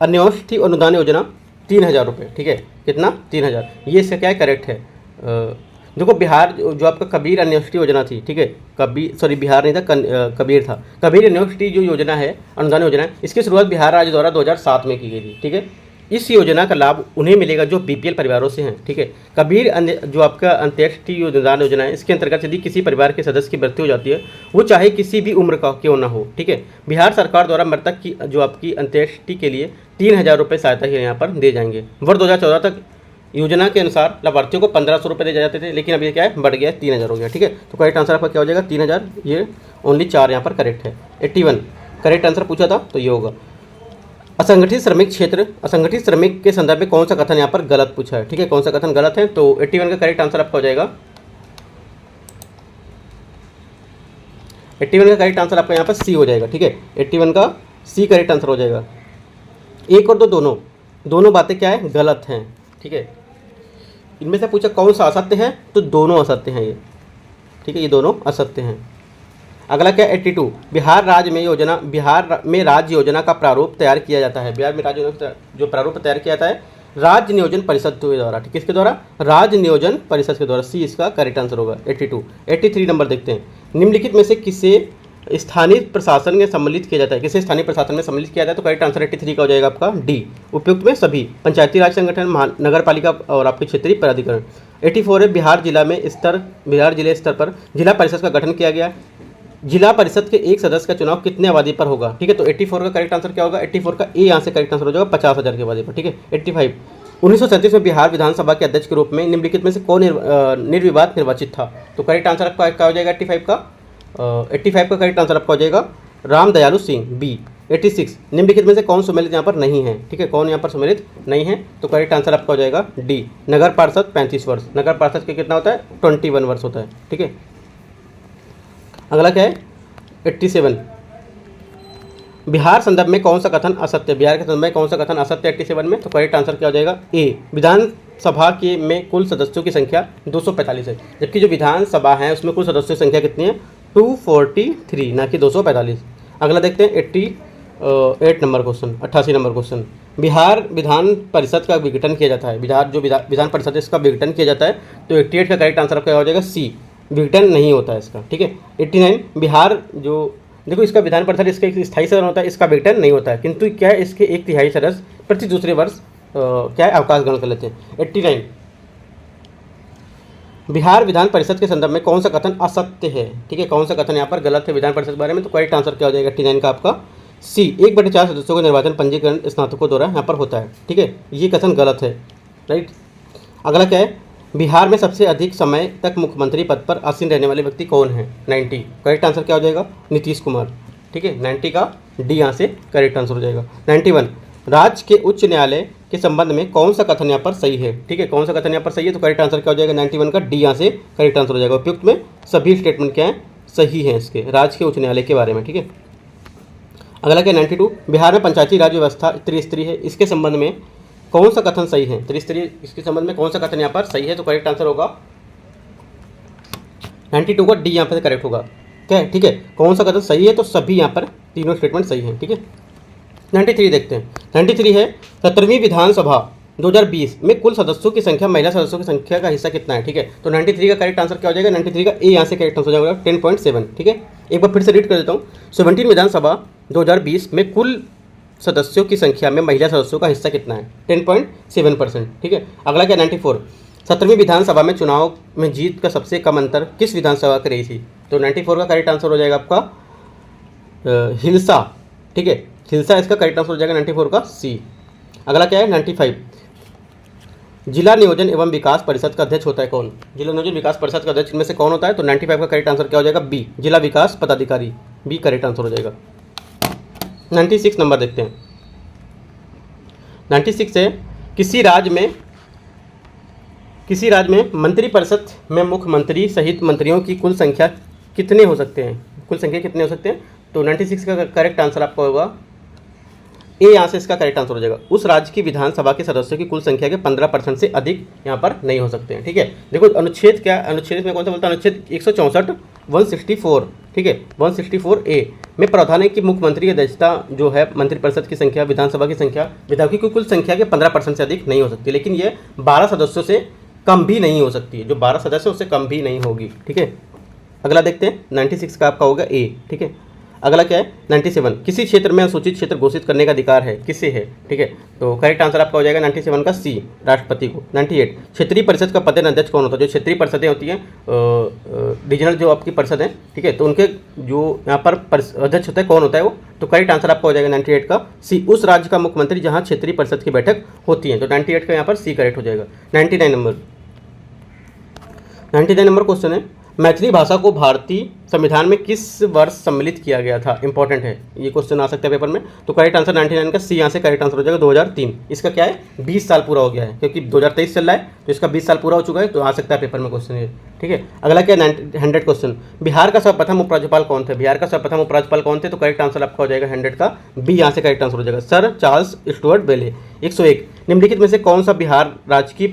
अन्योष्ठी अनुदान योजना 3000 रुपये, ठीक है, कितना 3000, ये इसका क्या है करेक्ट है। देखो बिहार जो आपका कबीर अन्योष्ठी योजना थी, ठीक है, बिहार नहीं था, कबीर था, कबीर अन्योष्ठी जो योजना है अनुदान योजना, इसकी शुरुआत बिहार राज्य द्वारा 2007 में की गई थी, ठीक है। इस योजना का लाभ उन्हें मिलेगा जो बीपीएल परिवारों से हैं, ठीक है। कबीर जो आपका अंत्येष्टि अनुदान योजना है, इसके अंतर्गत यदि किसी परिवार के सदस्य की मृत्यु हो जाती है, वो चाहे किसी भी उम्र का क्यों ना हो, ठीक है, बिहार सरकार द्वारा मृतक की जो आपकी अंत्येष्टि के लिए 3000 रुपये सहायता यहाँ पर दिए जाएंगे। वर्ष 2014 तक योजना के अनुसार लाभार्थियों को 1500 रुपये दिए जाते थे, लेकिन अब ये क्या है बढ़ गया है, 3000 हो गया, ठीक है। तो करेक्ट आंसर आपका क्या हो जाएगा 3000, ये ओनली 4 यहाँ पर करेक्ट है। 81 करेक्ट आंसर पूछा था तो ये होगा। असंगठित श्रमिक के संदर्भ में कौन सा कथन यहाँ पर गलत पूछा है, ठीक है, कौन सा कथन गलत है, तो 81 का करेक्ट आंसर आपका हो जाएगा 81 का करेक्ट आंसर आपका यहाँ पर सी हो जाएगा, ठीक है, 81 का सी करेक्ट आंसर हो जाएगा। 1 और 2 दोनों बातें क्या है गलत हैं, ठीक है। इनमें से पूछा कौन सा असत्य है, तो दोनों असत्य हैं ये, ठीक है, ये दोनों असत्य हैं। अगला क्या 82, बिहार में राज्य योजना का प्रारूप तैयार किया जाता है। बिहार में राज्य योजना जो प्रारूप तैयार किया जाता है राज्य नियोजन परिषद के द्वारा। किसके द्वारा? राज्य नियोजन परिषद के द्वारा। सी इसका करेक्ट आंसर होगा 82। 83 नंबर देखते हैं, निम्नलिखित में से किसे स्थानीय प्रशासन में सम्मिलित किया जाता है? किसे स्थानीय प्रशासन में सम्मिलित किया जाता है? तो करेक्ट आंसर 83 का हो जाएगा आपका डी, उपयुक्त में सभी पंचायती राज संगठन, नगर पालिका और आपके क्षेत्रीय प्राधिकरण। 84 है, बिहार जिले स्तर पर जिला परिषद का गठन किया गया। जिला परिषद के एक सदस्य का चुनाव कितने आबादी पर होगा? ठीक है, तो 84 का करेक्ट आंसर क्या होगा? 84 का ए यहाँ से करेक्ट आंसर हो जाएगा 50,000 की आबादी पर। ठीक है, 85, 1937 में बिहार विधानसभा के अध्यक्ष के रूप में निम्नलिखित में से कौन निर्विवाद निर्वाचित था? तो करेक्ट आंसर आपका क्या हो जाएगा 85 का? 85 का करेक्ट आंसर आपका हो जाएगा राम दयालु सिंह, बी। 86, निम्नलिखित में से कौन सम्मिलित यहाँ पर नहीं है? ठीक है, कौन यहाँ पर सम्मिलित नहीं है? तो करेक्ट आंसर आपका हो जाएगा डी, नगर पार्षद 35 वर्ष। नगर पार्षद के कितना होता है? 21 वर्ष होता है। ठीक है, अगला क्या है 87, बिहार संदर्भ में कौन सा कथन असत्य? बिहार के संदर्भ में कौन सा कथन असत्य 87 में? तो करेक्ट आंसर क्या हो जाएगा? ए, विधानसभा के में कुल सदस्यों की संख्या 245 है, जबकि जो विधानसभा है उसमें कुल सदस्यों की संख्या कितनी है? 243, ना कि 245। अगला देखते हैं 88 number question, 88 number question, Bihar Vidhan Parishad का विघटन किया जाता है। विधान परिषद है इसका विघटन किया जाता है, तो 88 का करेक्ट आंसर क्या हो जाएगा? सी, विघटन नहीं होता है इसका। ठीक है, 89, बिहार जो देखो इसका विधान परिषद इसका एक स्थायी सदन होता है, इसका विघटन नहीं होता है, किंतु क्या है इसके 1/3 सदस्य प्रति दूसरे वर्ष क्या है अवकाश ग्रहण कर लेते हैं। 89, बिहार विधान परिषद के संदर्भ में कौन सा कथन असत्य है? ठीक है, कौन सा कथन यहाँ पर गलत है विधान परिषद के बारे में? तो करेक्ट आंसर क्या हो जाएगा 89 का आपका सी, 1/4 सदस्यों का निर्वाचन पंजीकरण स्नातकों द्वारा यहाँ पर होता है। ठीक है, ये कथन गलत है, राइट। अगला क्या है, बिहार में सबसे अधिक समय तक मुख्यमंत्री पद पर आसीन रहने वाले व्यक्ति कौन है? 90, करेक्ट आंसर क्या हो जाएगा? नीतीश कुमार। ठीक है, 90 का डी यहाँ से करेक्ट आंसर हो जाएगा। 91, राज्य के उच्च न्यायालय के संबंध में कौन सा कथन यहाँ पर सही है? ठीक है, कौन सा कथन यहाँ पर सही है? तो करेक्ट आंसर क्या हो जाएगा 91 का डी यहाँ से करेक्ट आंसर हो जाएगा। उपयुक्त में सभी स्टेटमेंट क्या है? सही है इसके राज्य के उच्च न्यायालय के बारे में। ठीक है, अगला क्या 92, बिहार में पंचायती राज व्यवस्था त्रिस्तरीय है, इसके संबंध में कौन सा कथन सही है? त्रिस्तरीय इसके संबंध में कौन सा कथन यहाँ पर सही है? तो करेक्ट आंसर होगा 92 का डी यहाँ पर करेक्ट होगा। क्या है? ठीक है, कौन सा कथन सही है? तो सभी यहाँ पर तीनों स्टेटमेंट सही है। ठीक है, 93 देखते हैं। 93 है, 17वीं विधानसभा 2020 में कुल सदस्यों की संख्या महिला सदस्यों की संख्या का हिस्सा कितना है? ठीक है, तो 93 का करेक्ट आंसर क्या हो जाएगा? 93 का ए यहाँ से करेक्ट आंसर हो जाएगा 10.7। ठीक है, एक बार फिर से रीड कर देता हूँ। 17 विधानसभा 2020 में कुल सदस्यों की संख्या में महिला सदस्यों का हिस्सा कितना है? 10.7%। ठीक है, अगला क्या 94, 17वीं विधानसभा में चुनाव में जीत का सबसे कम अंतर किस विधानसभा की रही थी? तो 94 का करेक्ट आंसर हो जाएगा आपका हिलसा। ठीक है, हिलसा इसका करेक्ट आंसर हो जाएगा 94 का सी। अगला क्या है 95, जिला नियोजन एवं विकास परिषद का अध्यक्ष होता है कौन? जिला नियोजन विकास परिषद का अध्यक्ष में से कौन होता है? तो 95 का करेक्ट आंसर क्या हो जाएगा? बी, जिला विकास पदाधिकारी, बी करेक्ट आंसर हो जाएगा। 96 नंबर देखते हैं। 96 है, किसी राज्य में मंत्रिपरिषद में मुख्यमंत्री सहित मंत्रियों की कुल संख्या कितने हो सकते हैं? कुल संख्या कितने हो सकते हैं? तो 96 का करेक्ट आंसर आपका होगा ए, यहाँ से इसका करेक्ट आंसर हो जाएगा। उस राज्य की विधानसभा के सदस्यों की कुल संख्या के 15% से अधिक यहाँ पर नहीं हो सकते हैं। ठीक है, देखो अनुच्छेद क्या, अनुच्छेद में कौन सा बोलता है? अनुच्छेद 164 164। ठीक है, 164 ए में प्रावधान है कि मुख्यमंत्री की अध्यक्षता जो है मंत्रिपरिषद की संख्या, विधानसभा की संख्या विधायकों की कुल संख्या के 15% से अधिक नहीं हो सकती, लेकिन ये 12 सदस्यों से कम भी नहीं हो सकती है। जो 12 सदस्य उससे कम भी नहीं होगी। ठीक है, अगला देखते हैं 96 का आपका होगा ए। ठीक है, अगला क्या है 97, किसी क्षेत्र में अनुसूचित क्षेत्र घोषित करने का अधिकार है, किसे है? ठीक है, तो करेक्ट आंसर आपका हो जाएगा 97 का सी, राष्ट्रपति को। 98, क्षेत्रीय परिषद का पदेन अध्यक्ष कौन होता है? जो क्षेत्रीय परिषदें होती हैं, रीजनल जो आपकी परिषद है, ठीक है, तो उनके जो यहाँ पर अध्यक्ष होता है कौन होता है वो? तो करेक्ट आंसर आपका हो जाएगा 98 का सी, उस राज्य का मुख्यमंत्री जहाँ क्षेत्रीय परिषद की बैठक होती है। तो 98 का यहाँ पर सी करेक्ट हो जाएगा। 99 नंबर क्वेश्चन है, मैथिली भाषा को भारतीय संविधान में किस वर्ष सम्मिलित किया गया था? इंपॉर्टेंट है, ये क्वेश्चन आ सकता है पेपर में। तो करेक्ट आंसर 99 का सी यहाँ से करेक्ट आंसर हो जाएगा 2003। इसका क्या है 20 साल पूरा हो गया है, क्योंकि 2023 चल रहा है तो इसका 20 साल पूरा हो चुका है, तो आ सकता है पेपर में क्वेश्चन ये। ठीक है, अगला क्या 100 क्वेश्चन, बिहार का सर्वप्रथम उपराज्यपाल कौन थे? बिहार का सर्वप्रथम उपराज्यपाल कौन थे? तो करेक्ट आंसर आपका हो जाएगा 100 का बी, यहाँ से करेक्ट आंसर हो जाएगा सर चार्ल्स स्टुअर्ट बेले। 101, निम्नलिखित में से कौन सा बिहार राज्य की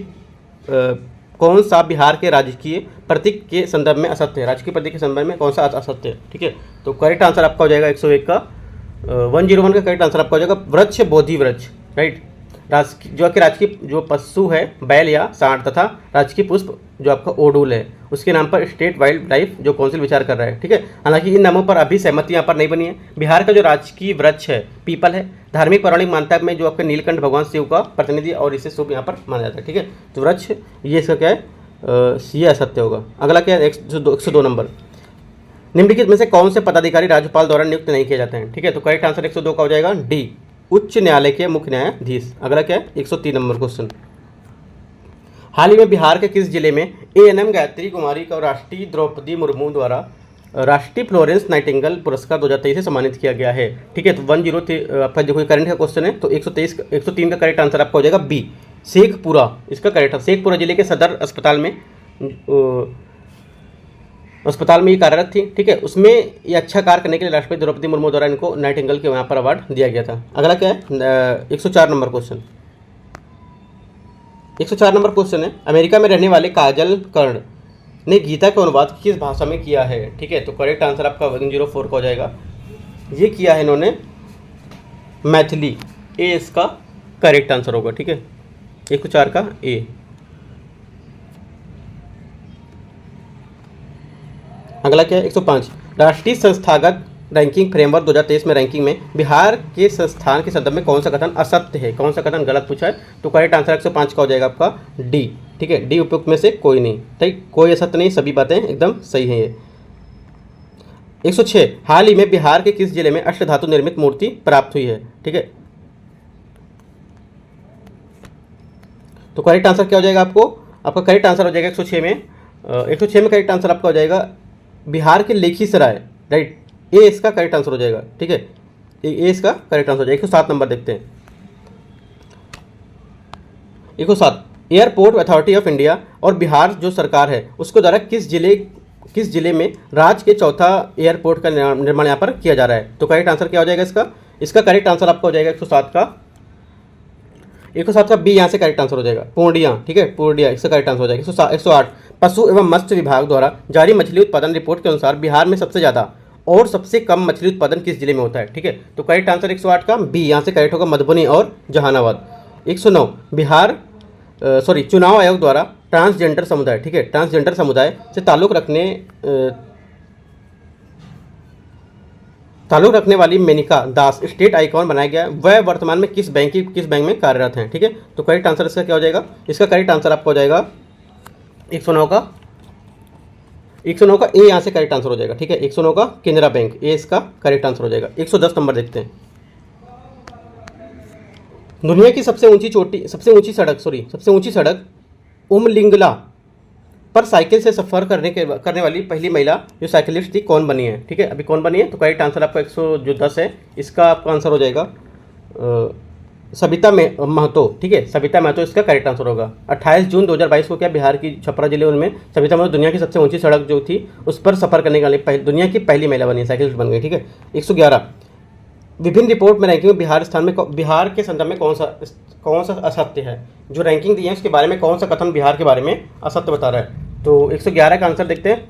कौन सा बिहार के राजकीय प्रतीक के संदर्भ में असत्य है? राजकीय प्रतीक के संदर्भ में कौन सा असत्य है? ठीक है, तो करेक्ट आंसर आपका हो जाएगा 101 का 101 का करेक्ट आंसर आपका हो जाएगा वृक्ष बोधि वृक्ष, राइट। जो आपके राजकीय जो पशु है बैल या सांड तथा राजकीय पुष्प जो आपका ओडुल है, उसके नाम पर स्टेट वाइल्ड लाइफ जो काउंसिल विचार कर रहा है। ठीक है, हालांकि इन नामों पर अभी सहमति यहाँ पर नहीं बनी है। बिहार का जो राजकीय वृक्ष है पीपल है। धार्मिक पौराणिक मान्यता में जो आपके नीलकंठ भगवान शिव का प्रतिनिधि और इसे शुभ यहाँ पर माना जाता है। ठीक है, तो वृक्ष ये इसका क्या है, ये असत्य होगा। अगला क्या है 102 नंबर, निम्नलिखित में से कौन से पदाधिकारी राज्यपाल द्वारा नियुक्त नहीं किए जाते हैं? ठीक है, तो करेक्ट आंसर 102 का हो जाएगा डी, उच्च न्यायालय के मुख्य न्यायाधीश। अगला क्या है 103 नंबर क्वेश्चन, हाल ही में बिहार के किस जिले में एएनएम गायत्री कुमारी को राष्ट्रीय द्रौपदी मुर्मू द्वारा राष्ट्रीय फ्लोरेंस नाइटिंगेल पुरस्कार 2023 से सम्मानित किया गया है? ठीक है, तो 103 आपका जो करंट का क्वेश्चन है, तो 103 का करेक्ट आंसर आपका हो जाएगा बी, शेखपुरा इसका करेक्ट। शेखपुरा जिले के सदर अस्पताल में ये कार्यरत थी। ठीक है, उसमें ये अच्छा कार्य करने के लिए राष्ट्रपति द्रौपदी मुर्मू द्वारा इनको नाइटिंगेल के वहाँ पर अवार्ड दिया गया था। अगला क्या है 104 नंबर क्वेश्चन, 104 नंबर क्वेश्चन है, अमेरिका में रहने वाले काजल कर्ण ने गीता का अनुवाद किस भाषा में किया है? ठीक है, तो करेक्ट आंसर आपका 104 का हो जाएगा, ये किया है इन्होंने मैथिली, ए इसका करेक्ट आंसर होगा। ठीक है, 104 का ए। अगला क्या है 105, राष्ट्रीय संस्थागत रैंकिंग फ्रेमवर्क 2023 में रैंकिंग में बिहार के संस्थान के संदर्भ में कौन सा कथन असत्य है, कौन सा कथन गलत पूछा है? तो करेक्ट आंसर 105 का हो जाएगा आपका डी। ठीक है, डी उपयुक्त में से कोई नहीं, ठीक, कोई असत्य नहीं, सभी बातें एकदम सही हैं ये। 106, हाल ही में बिहार के किस जिले में अष्टधातु निर्मित मूर्ति प्राप्त हुई है? ठीक है, तो करेक्ट आंसर क्या हो जाएगा आपका करेक्ट आंसर हो जाएगा 106 में 106 में करेक्ट आंसर आपका हो जाएगा बिहार के लेखीसराय, राइट, ए इसका करेक्ट आंसर हो जाएगा। ठीक है, ए इसका करेक्ट आंसर हो जाएगा। 107 नंबर देखते हैं, 107, एयरपोर्ट अथॉरिटी ऑफ इंडिया और बिहार जो सरकार है उसको द्वारा किस जिले में राज्य के चौथा एयरपोर्ट का निर्माण यहाँ पर किया जा रहा है? तो करेक्ट आंसर क्या हो जाएगा इसका करेक्ट आंसर आपका हो जाएगा 107 का बी, यहाँ से करेक्ट आंसर हो जाएगा पूर्णिया। ठीक है, पूर्णिया इसका करेक्ट आंसर हो जाएगा। 108, पशु एवं मत्स्य विभाग द्वारा जारी मछली उत्पादन रिपोर्ट के अनुसार बिहार में सबसे ज़्यादा और सबसे कम मछली उत्पादन किस जिले में होता है? ठीक है, तो करेक्ट आंसर 108 का बी, यहाँ से करेक्ट होगा मधुबनी और जहानाबाद। 109, चुनाव आयोग द्वारा ट्रांसजेंडर समुदाय, ठीक है, ट्रांसजेंडर समुदाय से ताल्लुक़ रखने वाली मेनिका दास स्टेट आइकॉन बनाया गया, वह वर्तमान में किस बैंक में कार्यरत हैं? ठीक है, तो करेक्ट आंसर इसका क्या हो जाएगा? इसका करेक्ट आंसर आपका हो जाएगा 109 का ए, यहाँ से करेक्ट आंसर हो जाएगा। ठीक है, 109 का केनरा बैंक, ए इसका करेक्ट आंसर हो जाएगा। 110 नंबर देखते हैं, दुनिया की सबसे ऊंची सड़क उमलिंगला पर साइकिल से सफ़र करने वाली पहली महिला जो साइकिलिस्ट थी कौन बनी है? ठीक है, अभी कौन बनी है? तो करेक्ट आंसर आपका 110 है, इसका आपका आंसर हो जाएगा सविता महतो। ठीक है, सविता महतो इसका करेक्ट आंसर होगा। 28 जून 2022 को क्या बिहार की छपरा जिले उनमें सविता महतो दुनिया की सबसे ऊंची सड़क जो थी उस पर सफ़र करने वाली दुनिया की पहली महिला बनी, साइकिलिस्ट बन गई। ठीक है, 111, विभिन्न रिपोर्ट में रैंकिंग में बिहार के संदर्भ में कौन सा असत्य है? जो रैंकिंग दी है उसके बारे में कौन सा कथन बिहार के बारे में असत्य बता रहा है? तो 111 का आंसर देखते हैं।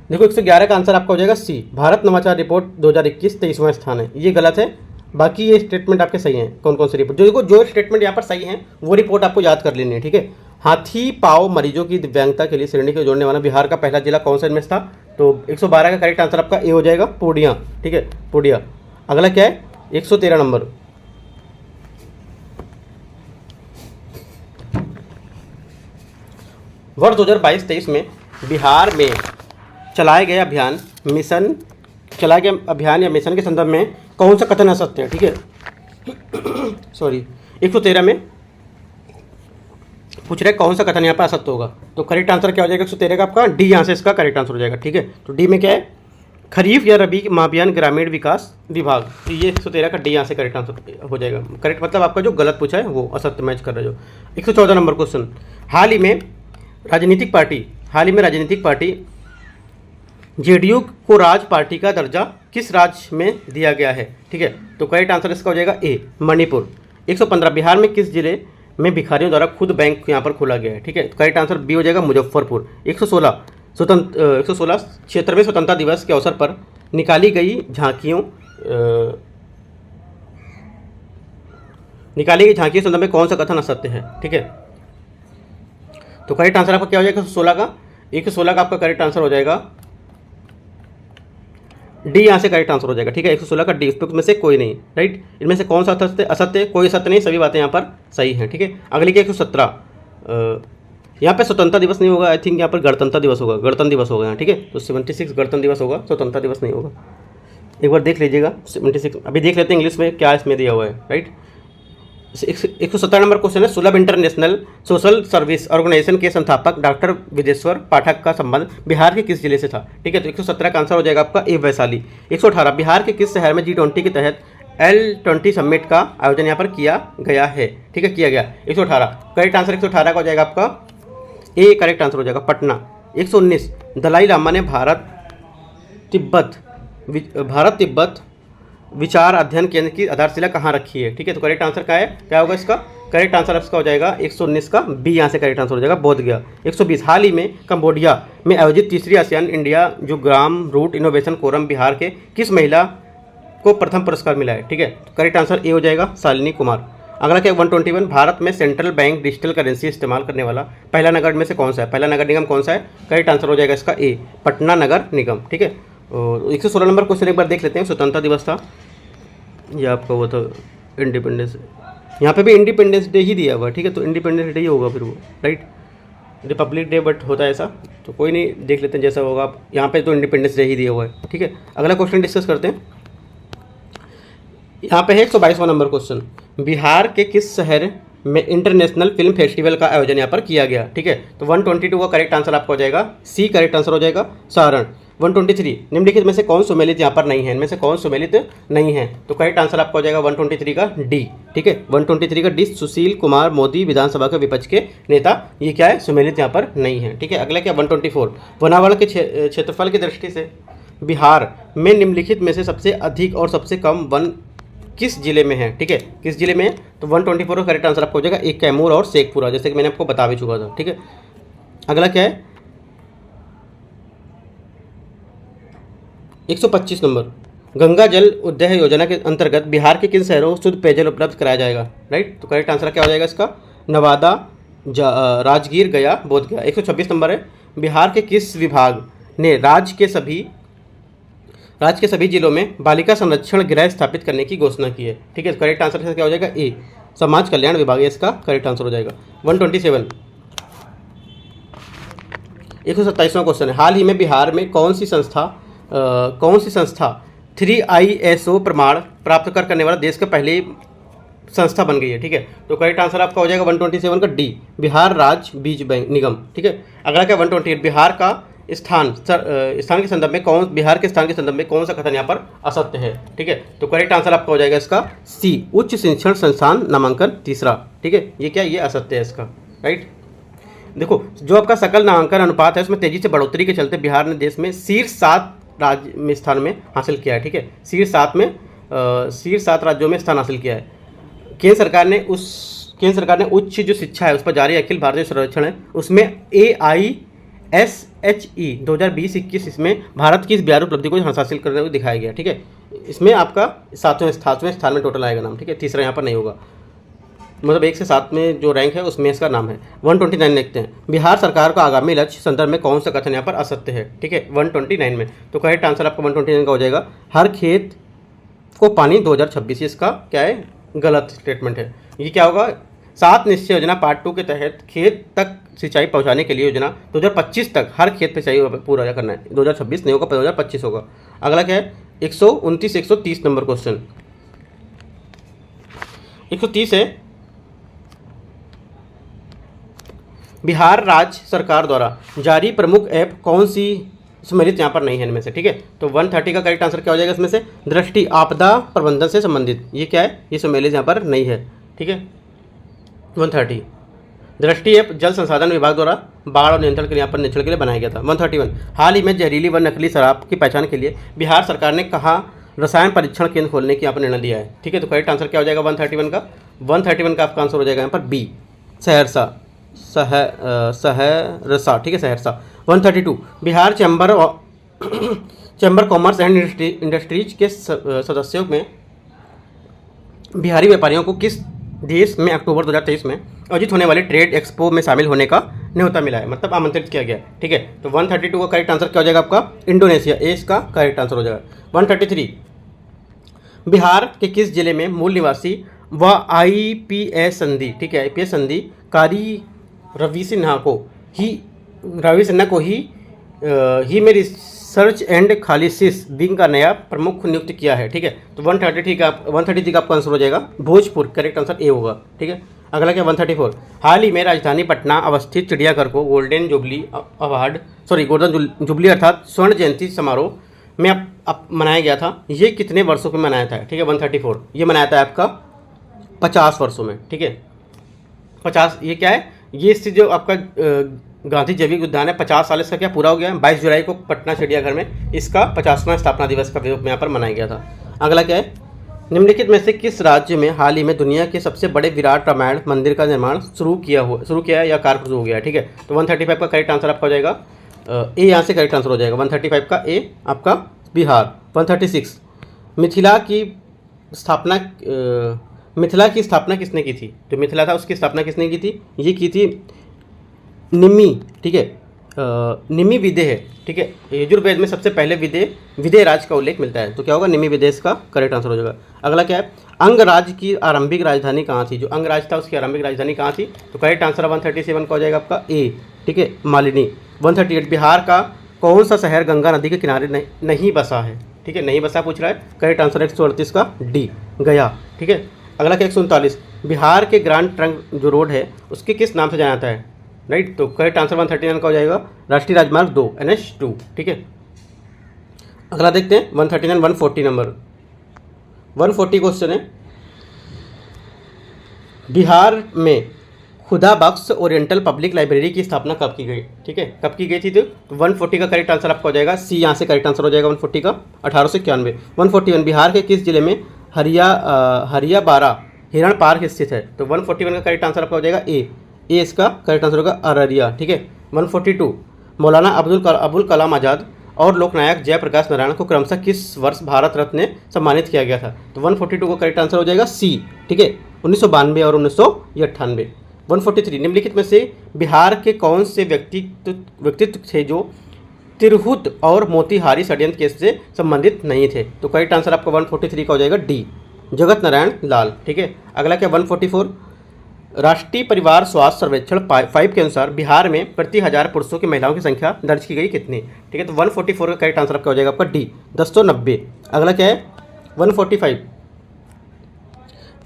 देखो 111 का आंसर आपका हो जाएगा सी, भारत नवाचार रिपोर्ट 2021 23वां स्थान है, ये गलत है। बाकी ये स्टेटमेंट आपके सही हैं। कौन कौन सी रिपोर्ट जो स्टेटमेंट यहाँ पर सही हैं वो रिपोर्ट आपको याद कर लेनी है। ठीक है, हाथी पांव मरीजों की दिव्यांगता के लिए श्रेणी को जोड़ने वाला बिहार का पहला जिला कौन सा इनमें था? तो 112 का करेक्ट आंसर आपका ए हो जाएगा पूर्णिया। ठीक है, पूर्णिया। अगला क्या है 113 नंबर, वर्ष 2022-23 में बिहार में चलाए गए अभियान या मिशन के संदर्भ में कौन सा कथन असत्य है? ठीक है, 113 में पूछ रहे कौन सा कथन यहाँ पर असत्य होगा? तो करेक्ट आंसर क्या हो जाएगा 113 का आपका डी, यहाँ से इसका करेक्ट आंसर हो जाएगा। ठीक है, तो डी में क्या है? खरीफ या रबी माबियान ग्रामीण विकास विभाग, तो ये 113 का डी यहाँ से करेक्ट आंसर हो जाएगा। करेक्ट मतलब आपका जो गलत पूछा है वो असत्य मैच कर रहा है जो। 114 नंबर क्वेश्चन, हाल ही में राजनीतिक पार्टी जेडीयू को राज पार्टी का दर्जा किस राज्य में दिया गया है? ठीक है, तो करेक्ट आंसर इसका हो जाएगा ए, मणिपुर। 115, बिहार में किस जिले में भिखारियों द्वारा खुद बैंक यहाँ पर खोला गया है। ठीक है, तो करेक्ट आंसर बी हो जाएगा मुजफ्फरपुर। 116 76वें स्वतंत्रता दिवस के अवसर पर निकाली गई झांकियों के संदर्भ में कौन सा कथन असत्य है? ठीक है, तो करेक्ट आंसर आपका क्या हो जाएगा 116 का आपका करेक्ट आंसर हो जाएगा डी, यहाँ से करेक्ट आंसर हो जाएगा। ठीक है, 116 का डी, उसमें से कोई नहीं। राइट, इनमें से कौन सा असत्य? कोई सत्य नहीं, सभी बातें यहाँ पर सही हैं। ठीक है, अगली क्या 117, यहाँ पे स्वतंत्रता दिवस नहीं होगा, आई थिंक यहाँ पर गणतंत्र दिवस होगा, गणतंत्र दिवस होगा यहाँ। ठीक है, तो 76 गणतंत्र दिवस होगा, स्वतंत्रता दिवस नहीं होगा। एक बार देख लीजिएगा 76, अभी देख लेते हैं इंग्लिश में क्या इसमें दिया हुआ है। राइट, 117 नंबर क्वेश्चन है, सुलभ इंटरनेशनल सोशल सर्विस ऑर्गेनाइजेशन के संस्थापक डॉक्टर विदेश्वर पाठक का संबंध बिहार के किस जिले से था? ठीक है, तो 117 का आंसर हो जाएगा आपका ए, वैशाली। 118 बिहार के किस शहर में G20 के तहत L20 समिट का आयोजन यहाँ पर किया गया है? ठीक है, किया गया 118, करेक्ट आंसर 118 का हो जाएगा आपका ए, करेक्ट आंसर हो जाएगा पटना। 119 दलाई लामा ने भारत तिब्बत विचार अध्ययन केंद्र की आधारशिला कहाँ रखी है? ठीक है, तो करेक्ट आंसर क्या होगा इसका? करेक्ट आंसर इसका हो जाएगा 119 का बी, यहाँ से करेक्ट आंसर हो जाएगा बोध गया। 120 हाल ही में कंबोडिया में आयोजित तीसरी आसियान इंडिया जो ग्राम रूट इनोवेशन फोरम बिहार के किस महिला को प्रथम पुरस्कार मिला है? ठीक है, तो करेक्ट आंसर ए हो जाएगा शालिनी कुमार। अगला क्या 121 भारत में सेंट्रल बैंक डिजिटल करेंसी इस्तेमाल करने वाला पहला नगर में से कौन सा है? पहला नगर निगम कौन सा है? करेक्ट आंसर हो जाएगा इसका ए, पटना नगर निगम। ठीक है, और 116 नंबर क्वेश्चन एक बार देख लेते हैं। स्वतंत्रता दिवस था, ये आपका वो था इंडिपेंडेंस, यहाँ पे भी इंडिपेंडेंस डे ही दिया हुआ है। ठीक है, तो इंडिपेंडेंस डे ही होगा फिर वो, राइट, रिपब्लिक डे बट होता है ऐसा, तो कोई नहीं, देख लेते हैं जैसा होगा। आप यहाँ पे तो इंडिपेंडेंस डे ही दिया हुआ है। ठीक है, अगला क्वेश्चन डिस्कस करते हैं। यहाँ पे है 122वां नंबर क्वेश्चन, बिहार के किस शहर में इंटरनेशनल फिल्म फेस्टिवल का आयोजन यहाँ पर किया गया? ठीक है, तो 122 का करेक्ट आंसर आपका हो जाएगा सी, करेक्ट आंसर हो जाएगा सारण। 123 निम्नलिखित में से कौन सुमेलित यहाँ पर नहीं है? इनमें से कौन सुमेलित नहीं है? तो करेक्ट आंसर आपका हो जाएगा 123 का डी। ठीक है, 123 का डी, सुशील कुमार मोदी विधानसभा के विपक्ष के नेता, ये क्या है? सुमेलित यहाँ पर नहीं है। ठीक है, अगला क्या 124 वनावरण के क्षेत्रफल की दृष्टि से बिहार में निम्नलिखित में से सबसे अधिक और सबसे कम वन किस जिले में है? ठीक है, किस जिले में है? तो 124 का करेक्ट आंसर आपको हो जाएगा एक कैमूर और शेखपुरा, जैसे कि मैंने आपको बता भी चुका था। ठीक है, अगला क्या है 125 नंबर, गंगा जल उद्वहन योजना के अंतर्गत बिहार के किन शहरों को शुद्ध पेयजल उपलब्ध कराया जाएगा? राइट, तो करेक्ट आंसर क्या हो जाएगा इसका? नवादा, राजगीर, गया, बोध गया। 126 नंबर है, बिहार के किस विभाग ने राज्य के सभी जिलों में बालिका संरक्षण गृह स्थापित करने की घोषणा की है? ठीक है, करेक्ट आंसर क्या हो जाएगा ए, समाज कल्याण विभाग, इसका करेक्ट आंसर हो जाएगा। 127 127वां क्वेश्चन है, हाल ही में बिहार में कौन सी संस्था 3 ISO प्रमाण प्राप्त करने वाला देश का पहली संस्था बन गई है? ठीक है, तो करेक्ट आंसर आपका हो जाएगा 127 का डी, बिहार राज्य बीज बैंक निगम। ठीक है, अगला क्या 128 बिहार के स्थान के संदर्भ में कौन सा कथन यहाँ पर असत्य है? ठीक है, तो करेक्ट आंसर आपका हो जाएगा इसका सी, उच्च शिक्षण संस्थान नामांकन तीसरा। ठीक है, ये क्या, ये असत्य है इसका। राइट, देखो जो आपका सकल नामांकन अनुपात है उसमें तेजी से बढ़ोतरी के चलते बिहार ने देश में शीर्ष 7 राज्य में स्थान में हासिल किया है। ठीक है, शीर्ष 7 राज्यों में स्थान हासिल किया है। केंद्र सरकार ने उच्च जो शिक्षा है उस पर जारी अखिल भारतीय सर्वेक्षण है उसमें AISHE 2020-21 इसमें भारत की इस 12 उपलब्धि को हासिल करने को दिखाया गया। ठीक है, इसमें आपका 7वें स्थान में टोटल आएगा नाम। ठीक है, तीसरा यहाँ पर नहीं होगा, मतलब 1 से 7 में जो रैंक है उसमें इसका नाम है। 129 देखते हैं, बिहार सरकार का आगामी लक्ष्य संदर्भ में कौन सा कथन यहाँ पर असत्य है? ठीक है, 129 में, तो करेक्ट आंसर आपका 129 का हो जाएगा हर खेत को पानी 2026, इसका क्या है? गलत स्टेटमेंट है। ये क्या होगा? 7 निश्चय योजना पार्ट 2 के तहत खेत तक सिंचाई पहुँचाने के लिए योजना 2025 तक हर खेत पे सिंचाई पूरा करना है। 2026 नहीं होगा, 2025 होगा। अगला क्या है 129 130 नंबर क्वेश्चन, 130 है, बिहार राज्य सरकार द्वारा जारी प्रमुख ऐप कौन सी सम्मिलित यहाँ पर नहीं है इनमें से? ठीक है, तो 130 का करेक्ट आंसर क्या हो जाएगा इसमें से? दृष्टि आपदा प्रबंधन से संबंधित, ये क्या है? ये सम्मिलित यहाँ पर नहीं है। ठीक है, 130 दृष्टि ऐप जल संसाधन विभाग द्वारा बाढ़ और नियंत्रण के लिए यहाँ पर निरीक्षण के लिए बनाया गया था। 131 हाल ही में जहरीली व नकली शराब की पहचान के लिए बिहार सरकार ने कहाँ रसायन परीक्षण केंद्र खोलने की यहाँ पर निर्णय लिया है? ठीक है, तो करेक्ट आंसर क्या हो जाएगा 131 का? 131 का आपका आंसर हो जाएगा यहाँ पर बी, सहरसा, सहरसा, ठीक है, Saharsa. 132 Bihar chamber commerce and industries के सदस्यों में बिहारी व्यापारियों को किस देश में अक्टूबर 2023 में आयोजित होने वाले ट्रेड एक्सपो में शामिल होने का न्योता मिला है, मतलब आमंत्रित किया गया, ठीक है। तो 132 का करेक्ट आंसर क्या हो जाएगा आपका? इंडोनेशिया, ए इसका करेक्ट आंसर हो जाएगा। 133 बिहार के किस जिले में मूल निवासी व आईपीएस संधि, ठीक है, आईपीएस संधि कारी रवि सिन्हा को ही में रिसर्च एंड खालिसिस विंग का नया प्रमुख नियुक्त किया है, ठीक है। तो 133 का आपका आंसर हो जाएगा भोजपुर, करेक्ट आंसर ए होगा, ठीक है। अगला क्या 134 हाल ही में राजधानी पटना अवस्थित चिड़ियाघर को गोल्डन जुबली अर्थात स्वर्ण जयंती समारोह में अब मनाया गया था, ये कितने वर्षों में मनाया था, ठीक है। 134 ये मनाया था आपका 50 वर्षों में, ठीक है। 50 ये क्या है, ये स्थित जो आपका गांधी जैविक उद्यान है 50 साल इसका क्या पूरा हो गया। 22 जुलाई को पटना चिड़ियाघर में इसका 50वां स्थापना दिवस का रूप में यहाँ पर मनाया गया था। अगला क्या है, निम्नलिखित में से किस राज्य में हाल ही में दुनिया के सबसे बड़े विराट रामायण मंदिर का निर्माण शुरू किया या कार्य शुरू हो गया है, ठीक है। तो 135 का करेक्ट आंसर आपका हो जाएगा ए, यहाँ से करेक्ट आंसर हो जाएगा 135 का ए आपका बिहार। 136 मिथिला की स्थापना किसने की थी? जो मिथिला था उसकी स्थापना किसने की थी? ये की थी निमि, ठीक है, निमि विदेह है, ठीक है। यजुर्वेद में सबसे पहले विदेह राज का उल्लेख मिलता है, तो क्या होगा निमि विदेह इसका करेक्ट आंसर हो जाएगा। अगला क्या है, अंगराज की आरंभिक राजधानी कहाँ थी? जो अंगराज था उसकी आरंभिक राजधानी कहाँ थी? तो करेक्ट आंसर 137 का हो जाएगा आपका ए, ठीक है, मालिनी। 138 बिहार का कौन सा शहर गंगा नदी के किनारे नहीं बसा है, ठीक है, नहीं बसा पूछ रहा है, करेक्ट आंसर 138 का डी गया, ठीक है। अगला क्या 139 बिहार के ग्रांड ट्रंक जो रोड है उसके किस नाम से जाना जाता है, राइट। तो करेक्ट आंसर 139 का हो जाएगा राष्ट्रीय राजमार्ग 2 NH2, ठीक है। अगला देखते हैं 139 140 नंबर 140 क्वेश्चन है, बिहार में खुदा बख्श ओरिएंटल पब्लिक लाइब्रेरी की स्थापना कब की गई, ठीक है, कब की गई थी? तो 140 का करेक्ट आंसर आपका हो जाएगा सी, यहाँ से करेक्ट आंसर हो जाएगा 140 का 1891। 141 बिहार के किस जिले में हरियाबारा हिरण पार्क स्थित है? तो 141 का करेक्ट आंसर आपका हो जाएगा ए इसका करेक्ट आंसर होगा अररिया, ठीक है। 142 मौलाना अबुल कलाम आज़ाद और लोकनायक जयप्रकाश नारायण को क्रमशः किस वर्ष भारत रत्न ने सम्मानित किया गया था? तो 142 का करेक्ट आंसर हो जाएगा सी, ठीक है, 1992 और 1998। 143 निम्नलिखित में से बिहार के कौन से व्यक्तित्व थे जो तिरहुत और मोतिहारी षड्यंत्र केस से संबंधित नहीं थे? तो करेक्ट आंसर आपका 143 का हो जाएगा डी जगत नारायण लाल, ठीक है। अगला क्या 144 राष्ट्रीय परिवार स्वास्थ्य सर्वेक्षण 5 के अनुसार बिहार में प्रति 1000 पुरुषों की महिलाओं की संख्या दर्ज की गई कितनी, ठीक है। तो 144 का करेक्ट आंसर आपका हो जाएगा आपका डी 1090। अगला क्या है 145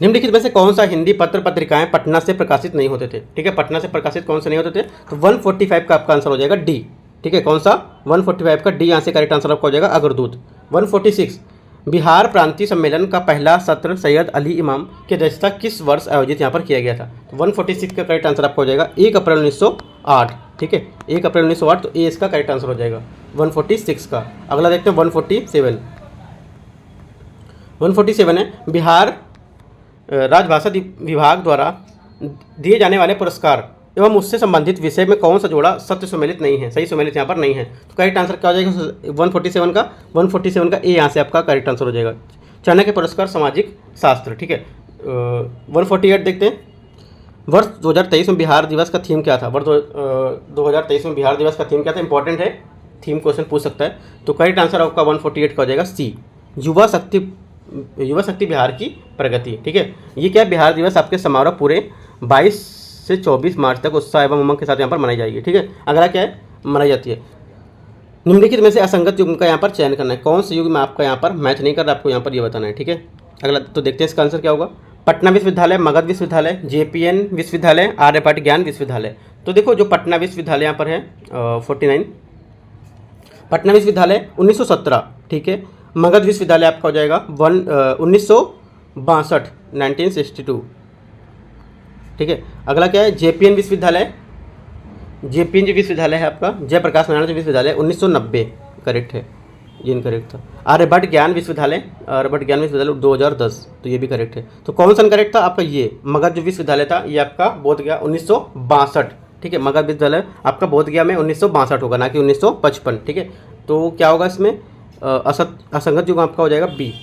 निम्नलिखित में से कौन सा हिंदी पत्र पत्रिकाएं पटना से प्रकाशित नहीं होते थे, ठीक है, पटना से प्रकाशित कौन से नहीं होते थे? तो 145 का आपका आंसर हो जाएगा डी, ठीक है, कौन सा 145 का डी, यहाँ से करेक्ट आंसर आपका हो जाएगा अग्रदूत। 146 बिहार प्रांतीय सम्मेलन का पहला सत्र सैयद अली इमाम की अध्यक्षता किस वर्ष आयोजित यहाँ पर किया गया था? तो 146 का करेक्ट आंसर आपका हो जाएगा 1 अप्रैल 1908, ठीक है, 1 अप्रैल 1908, तो ए इसका करेक्ट आंसर हो जाएगा 146 का। अगला देखते हैं 147 है बिहार राजभाषा विभाग द्वारा दिए जाने वाले पुरस्कार एवं उससे संबंधित विषय में कौन सा जोड़ा सत्य सुमेलित नहीं है, सही सुमेलित यहाँ पर नहीं है? तो करेक्ट आंसर क्या हो जाएगा 147 का ए, यहाँ से आपका करेक्ट आंसर हो जाएगा चाणक्य पुरस्कार सामाजिक शास्त्र, ठीक है। 148 देखते हैं वर्ष 2023 में बिहार दिवस का थीम क्या था? वर्ष 2023 में बिहार दिवस का थीम क्या था? इंपॉर्टेंट है, थीम क्वेश्चन पूछ सकता है। तो करेक्ट आंसर आपका 148 का हो जाएगा सी युवा शक्ति बिहार की प्रगति, ठीक है। ये क्या है, बिहार दिवस आपके समारोह पूरे 22 से 24 मार्च तक उत्साह एवं उमंग के साथ यहाँ पर मनाई जाएगी, ठीक है। अगला क्या है मनाई जाती है निम्नलिखित में से असंगत युग्म का यहाँ पर चयन करना है, कौन से युग्म में आपका यहाँ पर मैच नहीं कर रहा, आपको यहाँ पर ये बताना है, ठीक है। अगला तो देखते हैं इसका आंसर क्या होगा, पटना विश्वविद्यालय, मगध विश्वविद्यालय, JPN विश्वविद्यालय, आर्यभट्ट ज्ञान विश्वविद्यालय। तो देखो जो पटना विश्वविद्यालय यहाँ पर है 49 पटना विश्वविद्यालय 1917, ठीक है। मगध विश्वविद्यालय आपका हो जाएगा 1962 1962, ठीक है। अगला क्या है JPN विश्वविद्यालय, JPN जो विश्वविद्यालय है आपका जयप्रकाश नारायण विश्वविद्यालय 1990 करेक्ट है। ये इनकरेक्ट था। आर्यभट्ट ज्ञान विश्वविद्यालय 2010, तो ये भी करेक्ट है। तो कौन सा इनकरेक्ट था आपका? ये मगध जो विश्वविद्यालय था ये आपका बोध गया 1962, ठीक है। मगध विश्वविद्यालय आपका बोध गया में 1962 होगा, ना कि 1955, ठीक है। तो क्या होगा इसमें? असंगत युग आपका हो जाएगा बी,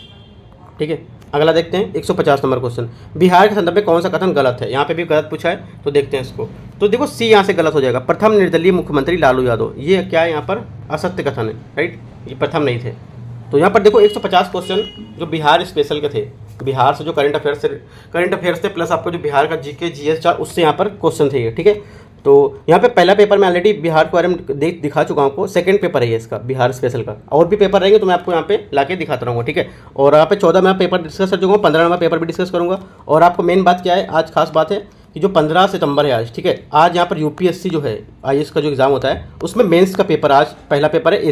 ठीक है। अगला देखते हैं 150 नंबर क्वेश्चन। बिहार के संदर्भ में कौन सा कथन गलत है? यहाँ पे भी गलत पूछा है, तो देखते हैं इसको। तो देखो सी यहाँ से गलत हो जाएगा। प्रथम निर्दलीय मुख्यमंत्री लालू यादव, ये क्या है? यहाँ पर असत्य कथन है, राइट। ये प्रथम नहीं थे। तो यहाँ पर देखो 150 क्वेश्चन जो बिहार स्पेशल के थे, बिहार से जो करंट अफेयर्स थे प्लस आपको जो बिहार का जीके जीएस था उससे यहाँ पर क्वेश्चन थे, ठीक है। तो यहाँ पे पहला पेपर मैं ऑलरेडी बिहार के बारे में दिखा चुका हूँ आपको। सेकंड पेपर है ये इसका बिहार स्पेशल का। और भी पेपर रहेंगे तो मैं आपको यहाँ पे लाके दिखाता रहूँगा, ठीक है। और यहाँ पे 14 में पेपर डिस्कस कर चुका हूँ, 15 नंबर पेपर भी डिस्कस करूँगा। और आपको मेन बात क्या है, आज खास बात है कि जो 15 सितंबर है आज, ठीक है, आज यहाँ पर यूपीएससी जो है IAS का जो एग्ज़ाम होता है उसमें मेन्स का पेपर आज पहला पेपर है,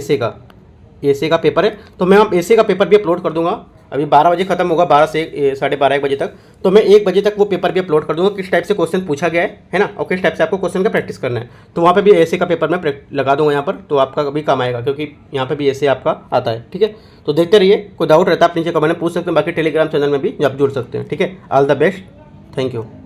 एसे का पेपर है। तो मैं आप एसे का पेपर भी अपलोड कर दूंगा। अभी 12 बजे खत्म होगा, 12 से 12:30 1 बजे तक। तो मैं 1 बजे तक वो पेपर भी अपलोड कर दूंगा, किस टाइप से क्वेश्चन पूछा गया है ना, और किस टाइप से आपको क्वेश्चन का प्रैक्टिस करना है। तो वहाँ पे भी ऐसे का पेपर मैं लगा दूंगा यहाँ पर, तो आपका कभी काम आएगा, क्योंकि यहाँ पे भी ऐसे आपका आता है, ठीक है। तो देखते रहिए, कोई डाउट रहता है आप नीचे कमेंट में पूछ सकते हैं, बाकी टेलीग्राम चैनल में भी आप जुड़ सकते हैं, ठीक है। All the best, thank you.